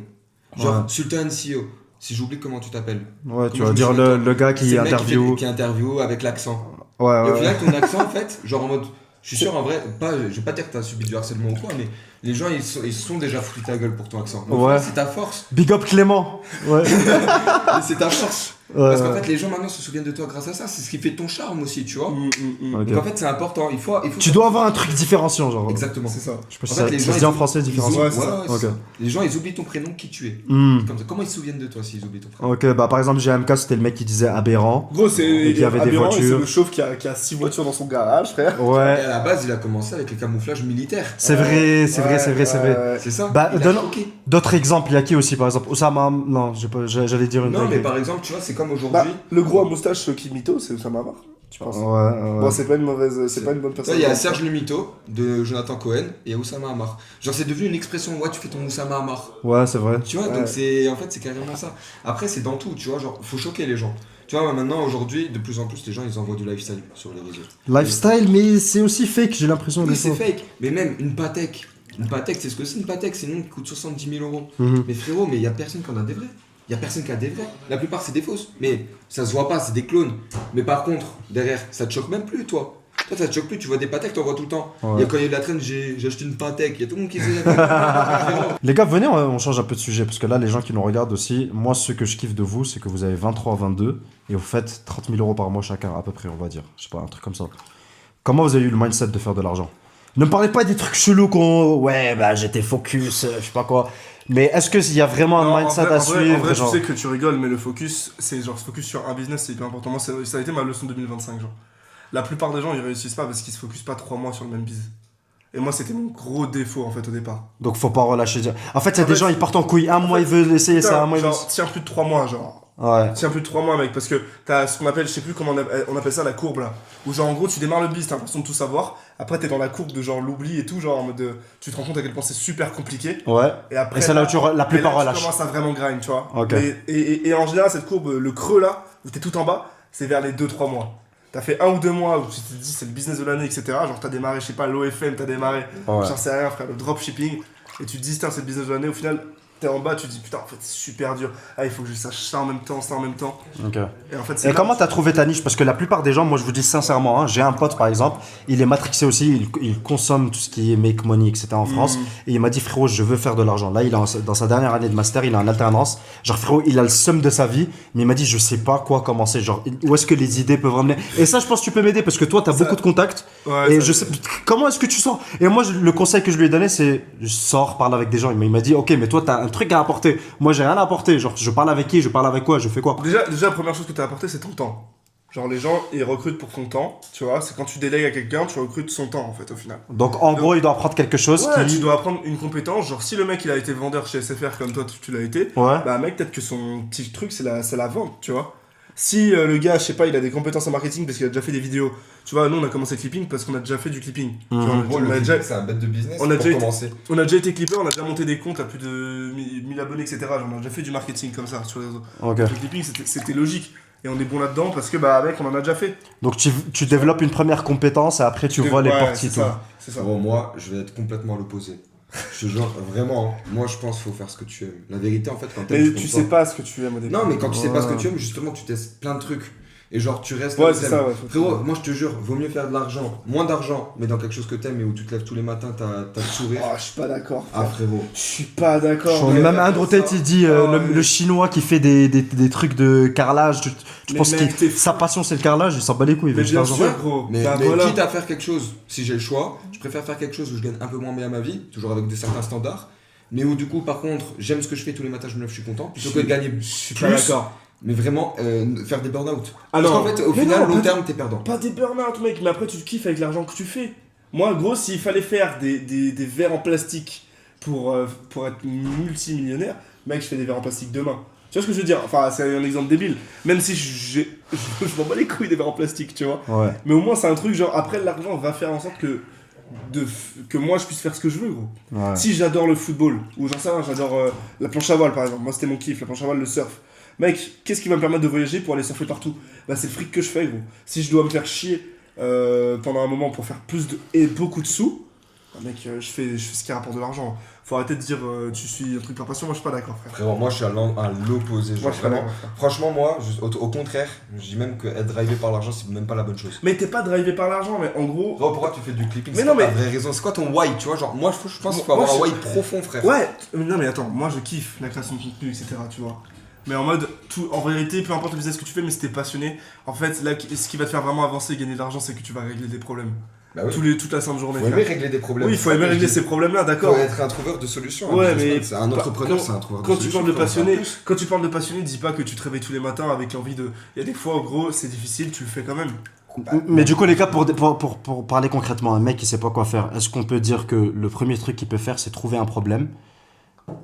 Genre, Ouais. Sultan CEO, si j'oublie comment tu t'appelles. Ouais, tu Comment vas je dire me souviens, le gars C'est qui le mec interview. qui interview avec l'accent. Ouais, Et au ouais. final, ton accent, en fait, genre en mode. Je suis sûr, en vrai, je vais pas dire que t'as subi du harcèlement ou quoi, mais les gens, ils sont déjà foutus ta gueule pour ton accent. Donc, Ouais. c'est ta force. Big up Clément. Ouais. Et c'est ta force. Parce qu'en Ouais. fait, les gens maintenant se souviennent de toi grâce à ça. C'est ce qui fait ton charme aussi, tu vois. Ok. Donc en fait, c'est important. Il faut Tu dois avoir un truc différenciant, genre. Exactement. C'est ça. Je sais pas si En fait, ça les ça gens, se dit en ils- français différenciant. Ouais, c'est ça. c'est Ok. ça. Les gens, ils oublient ton prénom, qui tu es. Hmm. Comme ça. Comment ils se souviennent de toi s'ils oublient ton prénom? Ok, bah par exemple, GMK, c'était le mec qui disait aberrant. Gros, c'est. Et qu'il y avait des aberrant, et voitures. C'est le chauve qui a 6 voitures dans son garage, frère. Et Ouais. à la base, il a commencé avec les camouflages militaires. C'est vrai, c'est vrai, c'est vrai, c'est vrai. Ouais. C'est ça. Bah, Il a donne- choqué. D'autres exemples, il y a qui aussi par exemple Osama, non, j'allais dire une Non, mais dinguerie. par exemple, tu vois, c'est comme Bah, aujourd'hui. le gros à moustache qui mytho, c'est Oussama Hamar, tu penses? Ouais, Bon, ouais. c'est pas une mauvaise. C'est pas une bonne Là, personne. il y a Serge le Mito de Jonathan Cohen et Oussama Hamar. Genre, c'est devenu une expression. Ouais, tu fais ton Oussama Hamar. Ouais, c'est vrai. Tu vois, Ouais. donc c'est en fait c'est carrément ça. Après c'est dans tout, tu vois, genre faut choquer les gens. Tu vois, maintenant, aujourd'hui, de plus en plus, les gens, ils envoient du lifestyle sur les réseaux. Lifestyle, mais c'est aussi fake, j'ai l'impression. Oui, des c'est fois. fake. Mais même une Patek. Une Patek, c'est ce que c'est une Patek. C'est une montre qui coûte 70 000 euros. Mhm. Mais frérot, mais il y a personne qui en a des vrais. Il y a personne qui a des vrais. La plupart, c'est des fausses. Mais ça se voit pas, c'est des clones. Mais par contre, derrière, ça te choque même plus, toi. Toi, ça te choque plus. Tu vois des Patek, t'en vois tout le temps. Ouais. Il y a quand il y a eu de la traîne, j'ai acheté une Patek. Il y a tout le monde qui sait. Frérot. Les gars, venez, on change un peu de sujet, parce que là, les gens qui nous regardent aussi, moi, ce que je kiffe de vous, c'est que vous avez 23, 22, et vous faites 30 000 euros par mois chacun, à peu près, on va dire. Je sais pas, un truc comme ça. Comment vous avez eu le mindset de faire de l'argent? Ne me parlez pas des trucs chelous qu'on... Ouais, bah, j'étais focus, je sais pas quoi. Mais est-ce qu'il y a vraiment Non, un mindset à en suivre vrai, genre... tu sais que tu rigoles, mais le focus, c'est genre se focus sur un business, c'est hyper important. Moi, ça a été ma leçon 2025, genre. La plupart des gens, ils réussissent pas parce qu'ils se focusent pas 3 mois sur le même business. Et moi, c'était mon gros défaut, en fait, au départ. Donc, faut pas relâcher. En fait, il y a En des fait, gens, ils partent en couille. Un mois, ils veulent essayer ça, un mois, ils veulent... Genre, tiens plus de 3 mois, genre. Ouais. Tiens plus de 3 mois, mec, parce que t'as ce qu'on appelle, je sais plus comment on appelle ça, la courbe, là. Où, genre, en gros, tu démarres le business, t'as l'impression de tout savoir. Après, t'es dans la courbe de, genre, l'oubli et tout, genre, en mode de... Tu te rends compte à quel point c'est super compliqué. Ouais. Et après, Et c'est là où la plupart tu relâchent. commences à vraiment grind, tu vois. Ok. Et en général, cette courbe, le creux là, où t'es tout en bas, c'est vers les 2-3 mois. T'as fait 1 ou 2 mois où tu te dis c'est le business de l'année, etc. Genre t'as démarré, je sais pas, l'OFM, t'as démarré, Ouais. j'en sais rien, frère, le dropshipping. Et tu te dis, putain, c'est le business de l'année. Au final, t'es en bas, tu te dis, putain, en fait, c'est super dur. Ah, il faut que je sache ça en même temps, ça en même temps. Ok. Et en fait, c'est Et là comment où- t'as trouvé ta niche? Parce que la plupart des gens, moi je vous dis sincèrement, hein, j'ai un pote par exemple, il est matrixé aussi, il consomme tout ce qui est make money, etc. en France. Et il m'a dit, frérot, je veux faire de l'argent. Là, il est dans sa dernière année de master, il est en alternance. Genre, frérot, il a le seum de sa vie, mais il m'a dit, je sais pas quoi commencer. Genre, où est-ce que les idées peuvent ramener? Et ça, je pense que tu peux m'aider parce que toi, t'as Ça- beaucoup de contacts. Ouais, Et ça- je sais, comment est-ce que tu sors? Et moi, le conseil que je lui ai donné, c'est, je sors, parle avec des gens. Il m'a dit, ok, mais toi, t'as un truc à apporter. Moi, j'ai rien à apporter. Genre, je parle avec qui? Je parle avec quoi? Je fais quoi? Déjà, la première chose que t'as apporté, c'est ton temps. Genre, les gens, ils recrutent pour ton temps, tu vois. C'est quand tu délègues à quelqu'un, tu recrutes son temps, en fait, au final. Donc, en gros, il doit apprendre quelque chose Ouais, qui. tu dois apprendre une compétence. Genre, si le mec, il a été vendeur chez SFR comme toi, tu l'as été, Ouais. bah, mec, peut-être que son petit truc, c'est la vente, tu vois. Si le gars, je sais pas, il a des compétences en marketing parce qu'il a déjà fait des vidéos. Tu vois, nous, on a commencé le clipping parce qu'on a déjà fait du clipping. Tu vois, Mhm. Bon, on, le a clipping, déjà, c'est un bête de business on a pour déjà été- commencer. on a déjà été clippé, on a déjà monté des comptes à plus de 1000 abonnés, etc. Genre, on a déjà fait du marketing comme ça sur les réseaux. Ok. Le clipping, c'était logique. Et on est bon là-dedans parce que, bah, mec, on en a déjà fait. Donc tu développes une première compétence et après tu vois les Ouais, parties. c'est Tout. ça. C'est ça. Bon, moi, je vais être complètement à l'opposé. Je te jure, vraiment, hein, moi je pense qu'il faut faire ce que tu aimes. La vérité, en fait, quand t'aimes, Mais tu tu comprends. sais pas ce que tu aimes au début. Non, mais quand tu sais pas ce que Ouais. tu aimes, justement, tu testes plein de trucs. Et genre, tu restes Ouais, là où c'est t'aimes. ça, ouais. Frérot, moi je te jure, vaut mieux faire de l'argent, moins d'argent, mais dans quelque chose que t'aimes et où tu te lèves tous les matins, t'as le sourire. Oh, je suis pas d'accord. Ah, frérot. Je suis pas d'accord. Même mec. Andrew Tate, il dit Ah, le, ouais. le chinois qui fait des trucs de carrelage. Tu Mais penses mec, que t'es sa passion c'est le carrelage, il s'en bat les couilles. il veut Mais juste bien l'argent. sûr, gros. Mais, Bah, mais voilà. quitte à faire quelque chose, si j'ai le choix, je préfère faire quelque chose où je gagne un peu moins bien ma vie, toujours avec certains standards, mais où du coup, par contre, j'aime ce que je fais tous les matins, je me lève, je suis content, plutôt que de gagner Je suis plus, pas d'accord. mais vraiment faire des burn-out. Ah Parce non. qu'en fait, au Mais final, non, long pas terme, t'es perdant. Pas des burn-out, mec, mais après tu kiffes avec l'argent que tu fais. Moi, gros, s'il fallait faire des verres en plastique pour être multimillionnaire, mec, je fais des verres en plastique demain. Tu vois ce que je veux dire? Enfin, c'est un exemple débile. Même si je m'en bats les couilles des verres en plastique, tu vois. Ouais. Mais au moins, c'est un truc genre, après, l'argent va faire en sorte que moi je puisse faire ce que je veux, gros. Ouais. Si j'adore le football, ou j'en sais rien, j'adore la planche à voile par exemple, moi c'était mon kiff, la planche à voile, le surf. Mec, qu'est-ce qui va me permettre de voyager pour aller surfer partout? Bah c'est le fric que je fais, gros. Si je dois me faire chier pendant un moment pour faire et beaucoup de sous, bah, mec, je fais ce qui rapporte de l'argent. Faut arrêter de dire tu suis un truc par passion, moi je suis pas d'accord, frère. Frérot, moi je suis à l'opposé. Moi genre, je suis pas vraiment. d'accord, frère. Franchement, moi, au contraire, je dis même que être drivé par l'argent, c'est même pas la bonne chose. Mais t'es pas drivé par l'argent, mais en gros. Frérot, pourquoi tu fais du clipping? Mais C'est non, quoi ta mais- vraie raison? C'est quoi ton why? Tu vois, genre, moi je pense qu'il faut Moi, avoir un je- why profond, frère. Ouais, non mais attends, moi je kiffe la création de contenu, etc. Tu vois. Mais en mode, en vérité, peu importe le business que tu fais, mais si t'es passionné, en fait, là, ce qui va te faire vraiment avancer et gagner de l'argent, c'est que tu vas régler des problèmes. Bah oui. Toute la sainte journée. Faut frère. aimer régler des problèmes. Oui, il faut aimer régler ces problèmes-là, Faut d'accord. être un trouveur de solutions. Ouais, un businessman, mais c'est un entrepreneur, c'est un trouveur de Quand tu solutions. parles de faut en faire passionné, plus. quand tu parles de passionné, dis pas que tu te réveilles tous les matins avec l'envie de. Il y a des fois, en gros, c'est difficile, tu le fais quand même. Mais du coup, les gars, pour parler concrètement, un mec qui sait pas quoi faire, est-ce qu'on peut dire que le premier truc qu'il peut faire, c'est trouver un problème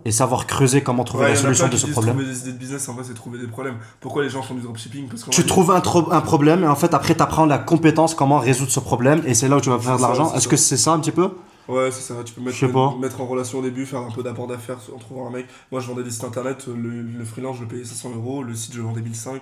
et savoir creuser comment trouver Ouais, la y en a solution plein de qui ce disent problème? Trouver des idées de business, en vrai, c'est trouver des problèmes. Pourquoi les gens font du dropshipping? Parce qu'en Tu vrai, trouves un problème et en fait après tu apprends la compétence comment résoudre ce problème et c'est là où tu vas faire de C'est ça, l'argent. c'est Est-ce ça. que c'est ça un petit peu? Ouais, c'est ça, tu peux Je sais pas. mettre en relation au début, faire un peu d'apport d'affaires en trouvant un mec. Moi, je vendais des sites internet, le freelance, je le payais 500 euros, le site, je le vendais 1005.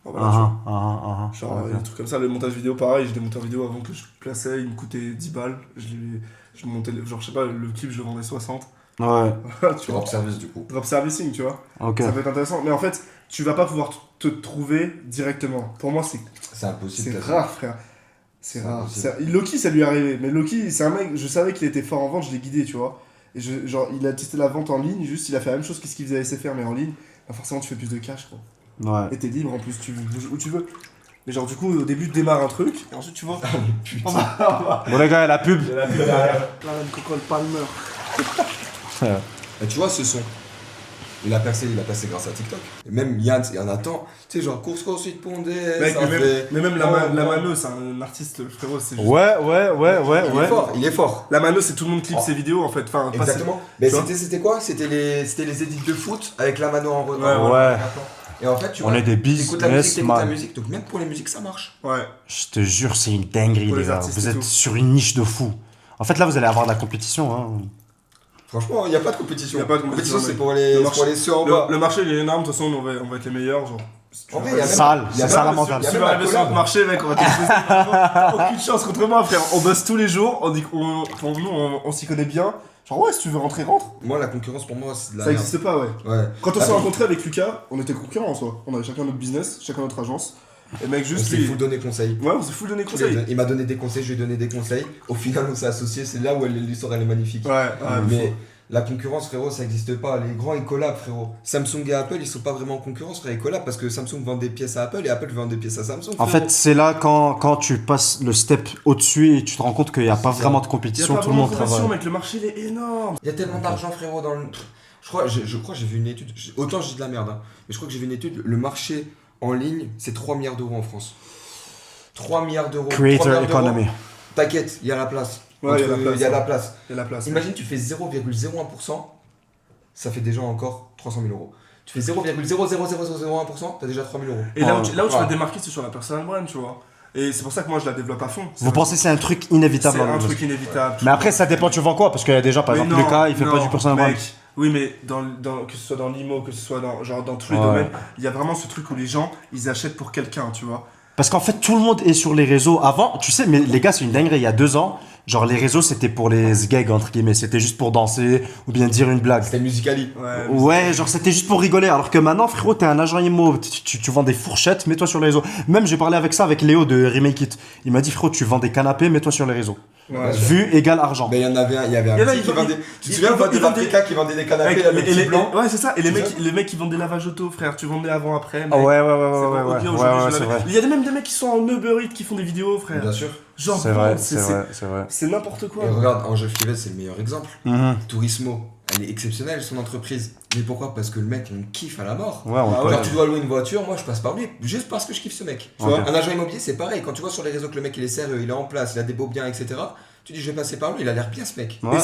Oh, voilà, tu vois. Genre, Ok. des trucs comme ça, le montage vidéo, pareil, j'ai des monteurs vidéo avant que je plaçais, il me coûtait 10 balles. Je montais, genre, je sais pas, le clip, je le vendais 60. Ouais, Tu vois. Drop service du coup. Drop servicing, tu vois. ok. Ça peut être intéressant. Mais en fait, tu vas pas pouvoir te trouver directement. Pour moi, C'est impossible. c'est t'as rare, frère. C'est C'est rare. impossible. Loki, ça lui est arrivé. Mais Loki, c'est un mec, je savais qu'il était fort en vente, je l'ai guidé, tu vois. Et genre, il a testé la vente en ligne, juste, il a fait la même chose que ce qu'il faisait à SFR, mais en ligne. Bah, forcément, tu fais plus de cash, quoi. Ouais. Et t'es libre, en plus, tu bouges où tu veux. Mais genre, du coup, au début, tu démarres un truc, et ensuite, tu vois. On va. Bon, les gars, la pub. Il y a la pub derrière. Là, une Coco Palmer. Et tu vois ce son, il a percé grâce à TikTok. Et même Yann, il y en a tant. Tu sais, genre course poursuite Pondé, Mec, ça mais fait. même la Oh, Mano, c'est un artiste, le frérot, c'est juste. Ouais. Il est fort, il est fort. La Mano, c'est tout le monde clip Oh. ses vidéos, en fait. Enfin, pas Exactement. Mais tu vois c'était quoi? C'était les édits de foot avec la mano en Ouais, retard. ouais. Et en fait, tu On vois, est des t'écoutes la musique, t'écoutes la businessmen. musique. Donc même pour les musiques, ça marche. Ouais. Je te jure, c'est une dinguerie, Pour les les gars. artistes Vous et êtes tout. sur une niche de fou. En fait, là, vous allez avoir de la compétition. Hein. Franchement, il n'y a pas de compétition. Y a pas de compétition, c'est mec. pour Le les, marché- pour les ceux en bas. Le marché, il est énorme, de toute façon, on va être les meilleurs, genre. Si tu En veux vrai, il y a pas- même- Sale, il y a c'est ça même- la mentale. il y a Si tu même vas un arriver sur collab. notre marché, mec, on va t'exposer. T'as aucune chance contre moi, frère. On bosse tous les jours, on s'y connaît bien. Genre, ouais, si tu veux rentrer, rentre. Moi, la concurrence pour moi, c'est de la Ça merde. existe pas, ouais. Ouais. Quand on s'est Attends. rencontrés avec Lucas, on était concurrents en soi. On avait chacun notre business, chacun notre agence. Et mec, On juste s'est lui. full donné conseil. Ouais, on s'est full donné Tous les conseil. deux. Il m'a donné des conseils, je lui ai donné des conseils. Au final, on s'est associés. C'est là où l'histoire elle est magnifique. Ouais, Mais la concurrence, frérot, ça n'existe pas. Les grands, ils collabent, frérot. Samsung et Apple, ils sont pas vraiment en concurrence, frère. Ils collabent parce que Samsung vend des pièces à Apple et Apple vend des pièces à Samsung. En frérot. fait, c'est là quand tu passes le step au-dessus et tu te rends compte qu'il n'y a pas C'est vraiment de Il y a compétition, pas tout le vraiment monde de compétition, travaille. mec, le marché, il est énorme. Il y a tellement d'argent, frérot, dans le. Je crois que j'ai vu une étude. Autant je dis de la merde, hein, mais je crois que j'ai vu une étude. Le marché en ligne, c'est 3 milliards d'euros en France. 3 milliards d'euros. 3 Creator milliards d'euros. economy. T'inquiète, il y a la place. Ouais, il y a la Entre- place, il y a ouais. la place. Il y a la place. Imagine, tu fais 0,01%, ça fait déjà encore 300 000 euros. Tu fais 0,00001%, t'as déjà 3 000 euros. Et là où tu vas Voilà. te démarquer, c'est sur la personal brand, tu vois. Et c'est pour ça que moi, je la développe à fond. Vous pensez que c'est un truc inévitable C'est dans un le truc business. inévitable. Mais après, ça dépend, tu vends quoi? Parce qu'il y a déjà, par Mais exemple, non, Lucas, il fait pas non, du personal brand. mec. Oui, mais que ce soit dans l'IMO, que ce soit dans tous les Ouais. domaines, il y a vraiment ce truc où les gens, ils achètent pour quelqu'un, tu vois. Parce qu'en fait, tout le monde est sur les réseaux. Avant, tu sais, mais les gars, c'est une dinguerie. Il y a 2 ans, genre, les réseaux, c'était pour les gags, entre guillemets. C'était juste pour danser ou bien dire une blague. C'était Musicali. Ouais. Ouais, genre, c'était juste pour rigoler. Alors que maintenant, frérot, t'es un agent IMO. Tu vends des fourchettes, mets-toi sur les réseaux. Même, j'ai parlé avec ça avec Léo de Remake It. Il m'a dit, frérot, tu vends des canapés, mets-toi sur les réseaux. Ouais. Vue égale argent. Mais il y en avait un, il y avait un Il y en a, petit ils qui vendent- vendait. Tu te ils souviens vendent- de ils vendent des- l'Africa qui vendait des canapés, Mec, là, le petit blanc. ouais, c'est ça. Et Tu les mecs qui vendent des lavages auto, frère, tu vendais avant, après. mec. Ah ouais, C'est ouais, bon, ouais, ok, ouais, aujourd'hui, ouais, je c'est l'avais. vrai. Il y a même des mecs qui sont en Uber Eats qui font des vidéos, frère. Bien sûr. Genre, C'est bro, vrai, c'est vrai, c'est vrai. c'est n'importe quoi. Et regarde, Angel Fivet, c'est le meilleur exemple. Mhm. Tourismo, elle est exceptionnelle, son entreprise. Mais pourquoi? Parce que le mec, on le kiffe à la mort. Ouais, on Ah peut. ouais. Genre, tu dois louer une voiture, moi je passe par lui, juste parce que je kiffe ce mec. Tu Ok. vois, un agent immobilier, c'est pareil. Quand tu vois sur les réseaux que le mec il est sérieux, il est en place, il a des beaux biens, etc., tu dis je vais passer par lui, il a l'air bien ce mec. Ouais.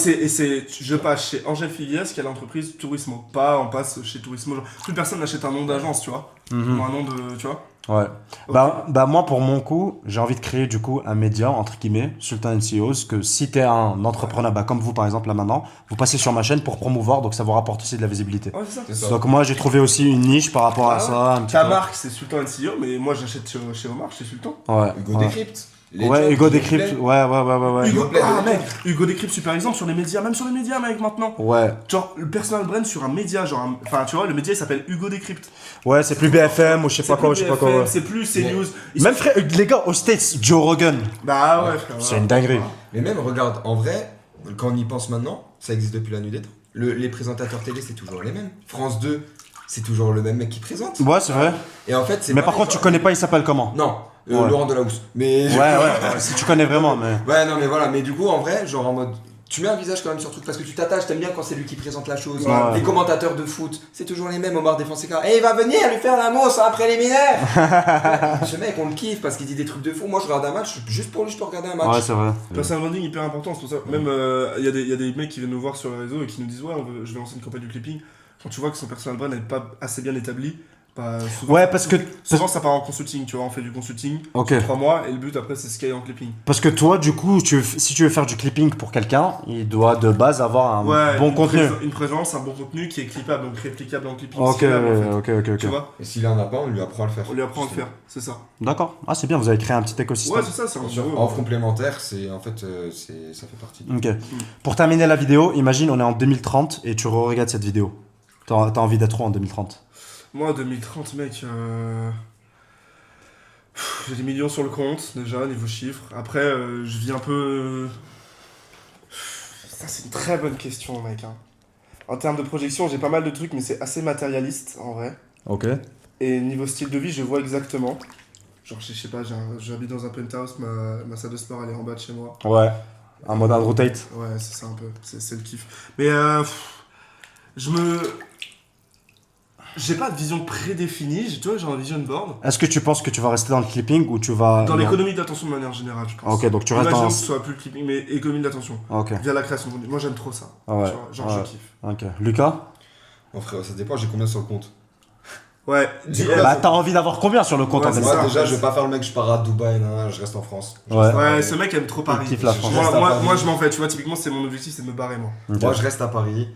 Je passe chez Angèle Filias qui a l'entreprise Tourismo. Pas, on passe chez Tourismo. Genre, plus personne n'achète un nom d'agence, tu vois. Mhm. Ou un nom de, tu vois. Ouais. Ok. Bah moi pour mon coup, j'ai envie de créer du coup un média entre guillemets, Sultan CEOs, que si t'es un entrepreneur, bah comme vous par exemple là maintenant, vous passez sur ma chaîne pour promouvoir, donc ça vous rapporte aussi de la visibilité. Ouais, c'est ça. C'est ça. Donc moi j'ai trouvé aussi une niche par rapport à Ah ouais. ça. Un petit Ta peu. marque, c'est Sultan CEO, mais moi j'achète chez Omar, chez Sultan. Ouais. Hugo ouais. Décrypte. Ouais, Hugo Décrypte. Ouais, ouais. Hugo Plaît, Ah, Hugo mec, Hugo Décrypte, super exemple sur les médias, même sur les médias, mec, maintenant. Ouais. Genre, le personal brand sur un média, genre, enfin, tu vois, le média il s'appelle Hugo Décrypte. Ouais, c'est plus BFM ou je sais pas C'est quoi, plus je sais pas BFM, quoi. Ouais. C'est plus CNews. Mais- Ils Même sont- frère, les gars aux States, Joe Rogan, Bah ouais, frère. c'est voilà. une dinguerie. Mais même, regarde, en vrai, quand on y pense maintenant, ça existe depuis la nuit des temps. Les présentateurs télé, c'est toujours les mêmes. France 2, c'est toujours le même mec qui présente. Ouais, c'est vrai. Et en fait, c'est Mais par pareil, contre, tu genre- connais pas, il s'appelle comment? Non, Ouais. Laurent Delahousse. Mais. Ouais, si tu connais vraiment, mais. Ouais, non, mais voilà, mais du coup, en vrai, genre en mode. Tu mets un visage quand même sur le truc parce que tu t'attaches, t'aimes bien quand c'est lui qui présente la chose. Ouais. Les commentateurs de foot, c'est toujours les mêmes, Omar Défonseca. Et il va venir lui faire la mousse en préliminaire. Ce mec, on le kiffe parce qu'il dit des trucs de fou. Moi, je regarde un match, juste pour lui, je peux regarder un match. Ouais, c'est vrai. Personal branding hyper important, c'est pour ça. Même, il y a des mecs qui viennent nous voir sur les réseaux et qui nous disent, ouais, je vais lancer une campagne du clipping. Quand tu vois que son personal brand n'est pas assez bien établi, Pas souvent, Ouais, parce que. souvent ça part en consulting, tu vois, on fait du consulting, Ok. 3 mois, et le but après c'est scale en clipping. Parce que toi, du coup, si tu veux faire du clipping pour quelqu'un, il doit de base avoir un Ouais, bon contenu. Une présence, un bon contenu qui est clippable, donc réplicable en clipping. Ok, scalable, en fait. ok. Tu vois, Et s'il en a pas, on lui apprend à le faire. on lui apprend à le faire, c'est ça. D'accord. Ah, c'est bien, vous avez créé un petit écosystème. Ouais, c'est ça, c'est un Bien sûr, gros, en complémentaire, c'est en fait, ça fait partie. Ok. Pour terminer la vidéo, imagine on est en 2030 et tu regardes cette vidéo. T'as envie d'être où en 2030? Moi, en 2030, mec, j'ai des millions sur le compte, déjà, niveau chiffres. Après, je vis un peu... Ça, c'est une très bonne question, mec. Hein. En termes de projection, j'ai pas mal de trucs, mais c'est assez matérialiste, en vrai. Ok. Et niveau style de vie, je vois exactement. Genre, je sais pas, j'habite dans un penthouse, ma salle de sport, elle est en bas de chez moi. Ouais. Un modern rotate. Ouais, c'est ça un peu, c'est le kiff. Mais j'ai pas de vision prédéfinie, tu vois, j'ai un vision board. Est-ce que tu penses que tu vas rester dans le clipping ou tu vas... Dans non. l'économie de l'attention de manière générale, je pense. Ok, donc tu restes Imaginons dans... que ce soit plus le clipping, mais économie de l'attention. Ok. Via la création de contenu. Moi, j'aime trop ça. Ah ouais. Tu vois, genre, Ouais. je kiffe. Ok. Lucas? Mon frère, ça dépend, j'ai combien sur le compte. Ouais, J'ai dis- quoi, Bah, t'as envie d'avoir combien sur le compte Ouais, en c'est Moi, ça. déjà, je vais pas faire le mec, je pars à Dubaï, non, je reste en France. Je Ouais. reste à Ouais, Paris. ce mec aime trop Paris. kiffe la France. Je reste à Paris. Moi, je m'en vais, tu vois, typiquement, c'est mon objectif, c'est de me barrer, moi. Ok. Moi, je reste à Paris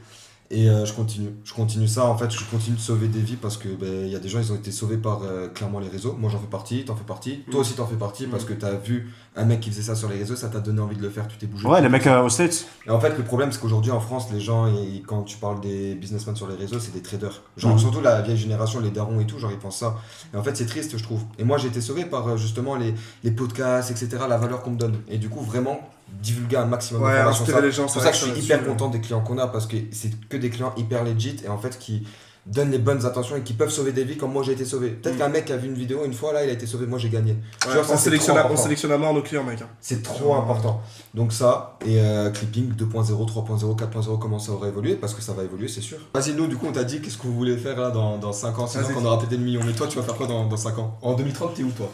et je continue. Je continue ça, en fait, je continue de sauver des vies parce que il y a des gens, ils ont été sauvés par clairement les réseaux. Moi, j'en fais partie, t'en fais partie. Toi aussi, t'en fais partie parce que t'as vu un mec qui faisait ça sur les réseaux, ça t'a donné envie de le faire, tu t'es bougé. Ouais, les mecs aux States. Et en fait, le problème, c'est qu'aujourd'hui en France, les gens, quand tu parles des businessmen sur les réseaux, c'est des traders. Genre, Mhm. surtout la vieille génération, les darons et tout, genre, ils pensent ça. Et en fait, c'est triste, je trouve. Et moi, j'ai été sauvé par justement les podcasts, etc., la valeur qu'on me donne. Et du coup, vraiment, divulguer un maximum Ouais, d'informations. inspirer les gens, C'est pour ça que je suis là-dessus, hyper ouais. content des clients qu'on a parce que c'est que des clients hyper legit et en fait qui donnent les bonnes intentions et qui peuvent sauver des vies comme moi j'ai été sauvé. Peut-être qu'un mec a vu une vidéo une fois là, il a été sauvé, moi j'ai gagné. Tu Ouais, vois, ça, on c'est sélectionne trop on important. sélectionne à mort nos clients, mec. Hein. C'est trop important. Donc ça, et clipping 2.0, 3.0, 4.0, comment ça aura évolué parce que ça va évoluer, c'est sûr. Vas-y, nous, du coup, on t'a dit qu'est-ce que vous voulez faire là dans 5 ans, 6 ans, Vas-y. quand on aura pété le million. Mais toi, tu vas faire quoi dans 5 ans? En 2030, t'es où toi?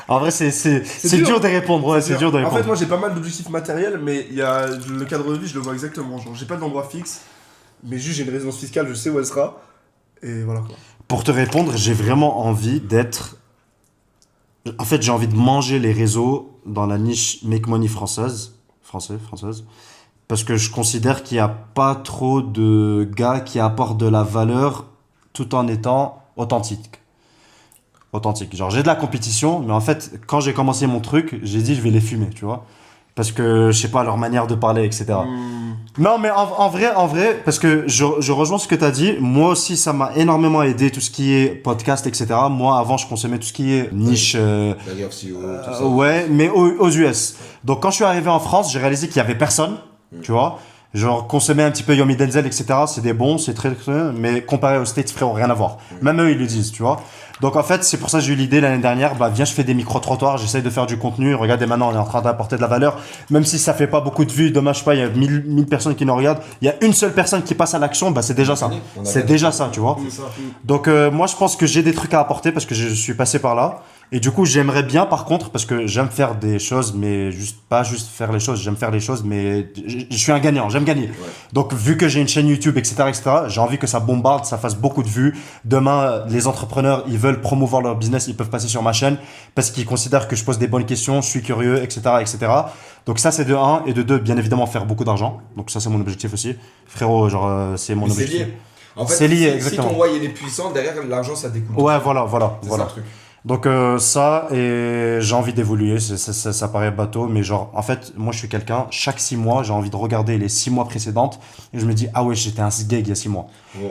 En vrai, c'est dur de répondre. Ouais, c'est dur de En fait, répondre. moi, j'ai pas mal d'objectifs matériels, mais il y a le cadre de vie, je le vois exactement. Genre, j'ai pas d'endroit fixe, mais juste j'ai une résidence fiscale, je sais où elle sera. Et voilà quoi. Pour te répondre, j'ai vraiment envie d'être... En fait, j'ai envie de manger les réseaux dans la niche make money française. Française. Parce que je considère qu'il n'y a pas trop de gars qui apportent de la valeur tout en étant authentique. Genre, j'ai de la compétition, mais en fait, quand j'ai commencé mon truc, j'ai dit je vais les fumer, tu vois. Parce que, je sais pas, leur manière de parler, etc. Non, mais en vrai, parce que je rejoins ce que tu as dit. Moi aussi, ça m'a énormément aidé, tout ce qui est podcast, etc. Moi, avant, je consommais tout ce qui est niche. La guerre CEO, tout ça. Ouais, mais aux US. Donc, quand je suis arrivé en France, j'ai réalisé qu'il y avait personne, tu vois. Genre, consommer un petit peu Yomi Denzel, etc. C'est des bons, c'est très, très, mais comparé aux States, frérot, rien à voir. Même eux, ils le disent, tu vois. Donc, en fait, c'est pour ça que j'ai eu l'idée l'année dernière. Bah, viens, je fais des micro-trottoirs, j'essaye de faire du contenu. Regardez, maintenant, on est en train d'apporter de la valeur. Même si ça fait pas beaucoup de vues, dommage, je sais pas, il y a 1000 personnes qui nous regardent. Il y a une seule personne qui passe à l'action, bah, c'est déjà ça. On a C'est gagné. déjà ça, tu vois. C'est ça. Donc moi je pense que j'ai des trucs à apporter parce que je suis passé par là et du coup j'aimerais bien par contre parce que j'aime faire des choses mais pas juste faire les choses, j'aime faire les choses mais je suis un gagnant, j'aime gagner. Donc vu que j'ai une chaîne YouTube etc j'ai envie que ça bombarde, ça fasse beaucoup de vues. Demain les entrepreneurs ils veulent promouvoir leur business, ils peuvent passer sur ma chaîne parce qu'ils considèrent que je pose des bonnes questions, je suis curieux etc. Donc ça c'est de 1 et de 2 bien évidemment faire beaucoup d'argent. Donc ça c'est mon objectif aussi. Frérot genre c'est mon Mais c'est objectif. lié. En fait, C'est lié, si exactement. ton why il est puissant, derrière l'argent ça découle. Ouais, voilà. C'est ça le truc. Donc ça, et j'ai envie d'évoluer, ça paraît bateau, mais genre, en fait, moi je suis quelqu'un, chaque 6 mois, j'ai envie de regarder les 6 mois précédentes, et je me dis, ah ouais, j'étais un sgeg il y a 6 mois.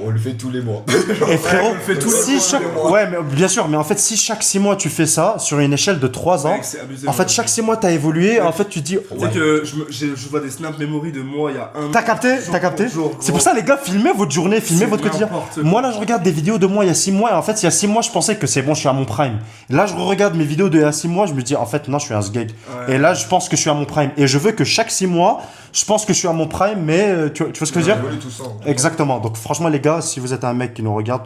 On le fait tous les mois. Et frérot, on le fait tous les si mois, chaque... tous les mois. Ouais, mais bien sûr, mais en fait, si chaque 6 mois tu fais ça, sur une échelle de 3 ans, Mec, c'est abusé, en fait, ouais. chaque 6 mois t'as évolué, en fait, tu te dis, Tu sais que je vois des snap memory de moi il y a un an. t'as capté, jour t'as capté? pour jour, C'est gros. pour ça, les gars, filmez votre journée, filmez C'est votre quotidien. n'importe quoi. Moi, là, je regarde des vidéos de moi il y a 6 mois, et en fait, il y a 6 mois, je pensais que c'est bon, je suis à mon prime. Là, je regarde mes vidéos d'il y a 6 mois, je me dis, en fait, non, je suis un sgeg. Ouais. Et là, je pense que je suis à mon prime. Et je veux que chaque 6 mois, je pense que je suis à mon prime, mais tu vois ce que je veux dire? On évolue tout ça. Exactement. Donc, franchement, les gars, si vous êtes un mec qui nous regarde,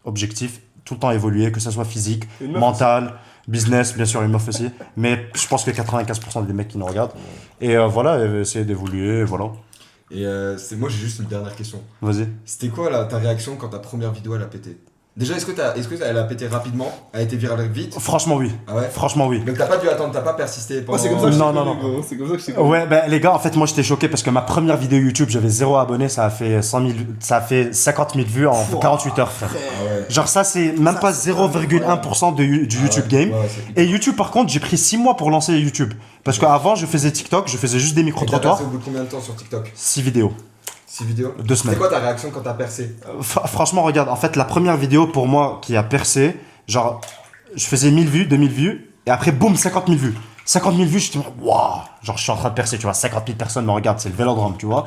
objectif, tout le temps évoluer, que ce soit physique, Une meuf mental, business, bien sûr, une meuf aussi. Mais je pense que 95% des mecs qui nous regardent. Et voilà, essayer d'évoluer, voilà. Et moi j'ai juste une dernière question. Vas-y. C'était quoi là, ta réaction quand ta première vidéo elle a pété? Déjà, est-ce que elle a pété rapidement? Elle a été virale vite? Franchement, oui. Ah ouais? Franchement, oui. Donc t'as pas dû attendre, t'as pas persisté pendant... Moi, c'est comme ça que je Non, t'ai non, connu, non. gros. C'est comme ça que je t'ai connu. Ouais, ben les gars, en fait, moi j'étais choqué parce que ma première vidéo YouTube, j'avais 0 abonnés, ça a fait ça a fait 50 000 vues en 48 heures, frère. Ah ouais. Genre, ça, c'est même pas 0,1% du YouTube game. Ouais, c'est Et YouTube, par contre, j'ai pris 6 mois pour lancer YouTube. Parce qu'avant, je faisais TikTok, je faisais juste des Et t'as micro-trottoirs. percé au bout de combien de temps sur TikTok? 6 vidéos. 6 vidéos? 2 semaines. C'est quoi ta réaction quand t'as percé? Franchement, regarde, en fait, la première vidéo pour moi qui a percé, genre, je faisais 1000 vues, 2000 vues, et après, boum, 50 000 vues. 50 000 vues, je me dis, waouh, genre, je suis en train de percer, tu vois, 50 000 personnes me regardent, c'est le vélodrome, tu vois.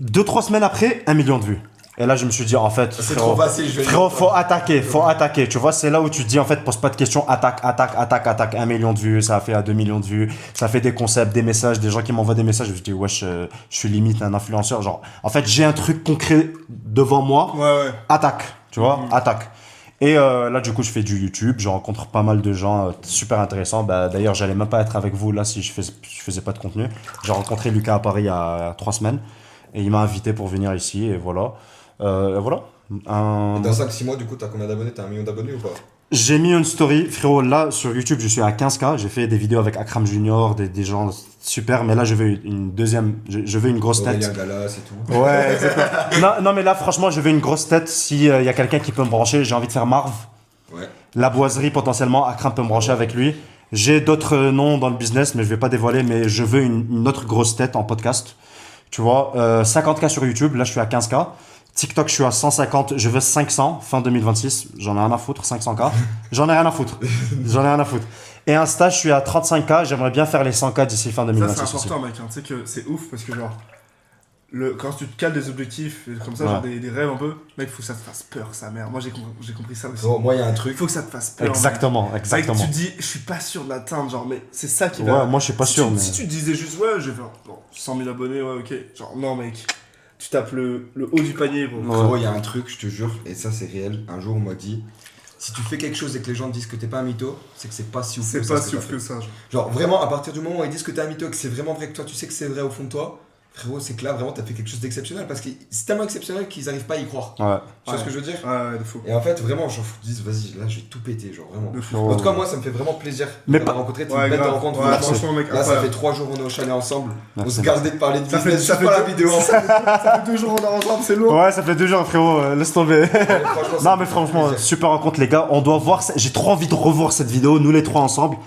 2-3 semaines après, 1 million de vues. Et là, je me suis dit, en fait, C'est trop facile, je vais frérot, faut attaquer. Tu vois, c'est là où tu te dis, en fait, pose pas de questions, attaque. 1 million de vues, ça a fait à 2 millions de vues. Ça fait des concepts, des messages, des gens qui m'envoient des messages. Je me dis, wesh, je suis limite un influenceur. Genre, en fait, j'ai un truc concret devant moi. Ouais. Attaque, tu vois, attaque. Et là, du coup, je fais du YouTube. Je rencontre pas mal de gens super intéressants. Bah, d'ailleurs, j'allais même pas être avec vous là si je faisais pas de contenu. J'ai rencontré Lucas à Paris il y a 3 semaines. Et il m'a invité pour venir ici. Et voilà. Voilà. Et dans 5-6 mois, du coup, t'as combien d'abonnés? T'as 1 million d'abonnés ou pas? J'ai mis une story, frérot, là sur YouTube je suis à 15K, j'ai fait des vidéos avec Akram Junior, des gens super, mais là je veux une deuxième, je veux une grosse tête. Aurélien Galas et tout. Ouais, exactement. Non mais là franchement je veux une grosse tête, si y a quelqu'un qui peut me brancher, j'ai envie de faire Marv, Ouais. la boiserie potentiellement, Akram peut me brancher avec lui. J'ai d'autres noms dans le business mais je vais pas dévoiler, mais je veux une autre grosse tête en podcast, tu vois, 50K sur YouTube, là je suis à 15K. TikTok, je suis à 150, je veux 500 fin 2026. J'en ai rien à foutre, 500K. J'en ai rien à foutre. Et Insta, je suis à 35K. J'aimerais bien faire les 100K d'ici fin Ça, 2026 c'est aussi. important, mec. Tu sais que c'est ouf parce que, genre, quand tu te cales des objectifs, comme ça, Ouais. genre des rêves un peu, mec, faut que ça te fasse peur, sa mère. Moi, j'ai compris ça aussi. Gros, moi, il y a un truc. Il faut que ça te fasse peur. Exactement. Mec, tu te dis, je suis pas sûr de l'atteindre, genre, mais c'est ça qui va. Ouais, moi je suis pas si sûr. tu, Mais... si tu te disais juste, ouais, je vais faire 100 000 abonnés, ouais, ok. Genre, non, mec. Tu tapes le haut du panier, gros. Ouais. Gros, il y a un truc, je te jure, et ça c'est réel. Un jour, on m'a dit, si tu fais quelque chose et que les gens te disent que t'es pas un mytho, c'est que c'est pas si ouf C'est que ça, pas ce si que ouf t'as que fait. ça, genre. Genre, vraiment, à partir du moment où ils disent que t'es un mytho et que c'est vraiment vrai, que toi tu sais que c'est vrai au fond de toi, frérot, c'est que là, vraiment, t'as fait quelque chose d'exceptionnel. Parce que c'est tellement exceptionnel qu'ils arrivent pas à y croire. Ouais. Tu vois ce que je veux dire? Ouais, de fou. Et en fait, vraiment, j'en fous, dis, vas-y, là, je vais tout péter, genre, vraiment. De fou. Ouais, En tout cas, ouais. moi, ça me fait vraiment plaisir Mais de pas- t'avoir rencontré. T'es Ouais, une belle grave. rencontre, Ouais, franchement. franchement, mec, Là, ça incroyable. fait 3 jours on est au chalet ensemble. Merci. On se garde de parler de Ça business, fait- ça juste fait pas la deux- vidéo. Ça fait 2 jours on est ensemble, c'est lourd. Ouais, ça fait 2 jours, frérot, laisse tomber. Franchement, ça Non, me mais fait franchement, plaisir. super rencontre, les gars. On doit voir, j'ai trop envie de revoir cette vidéo, nous les trois ensemble,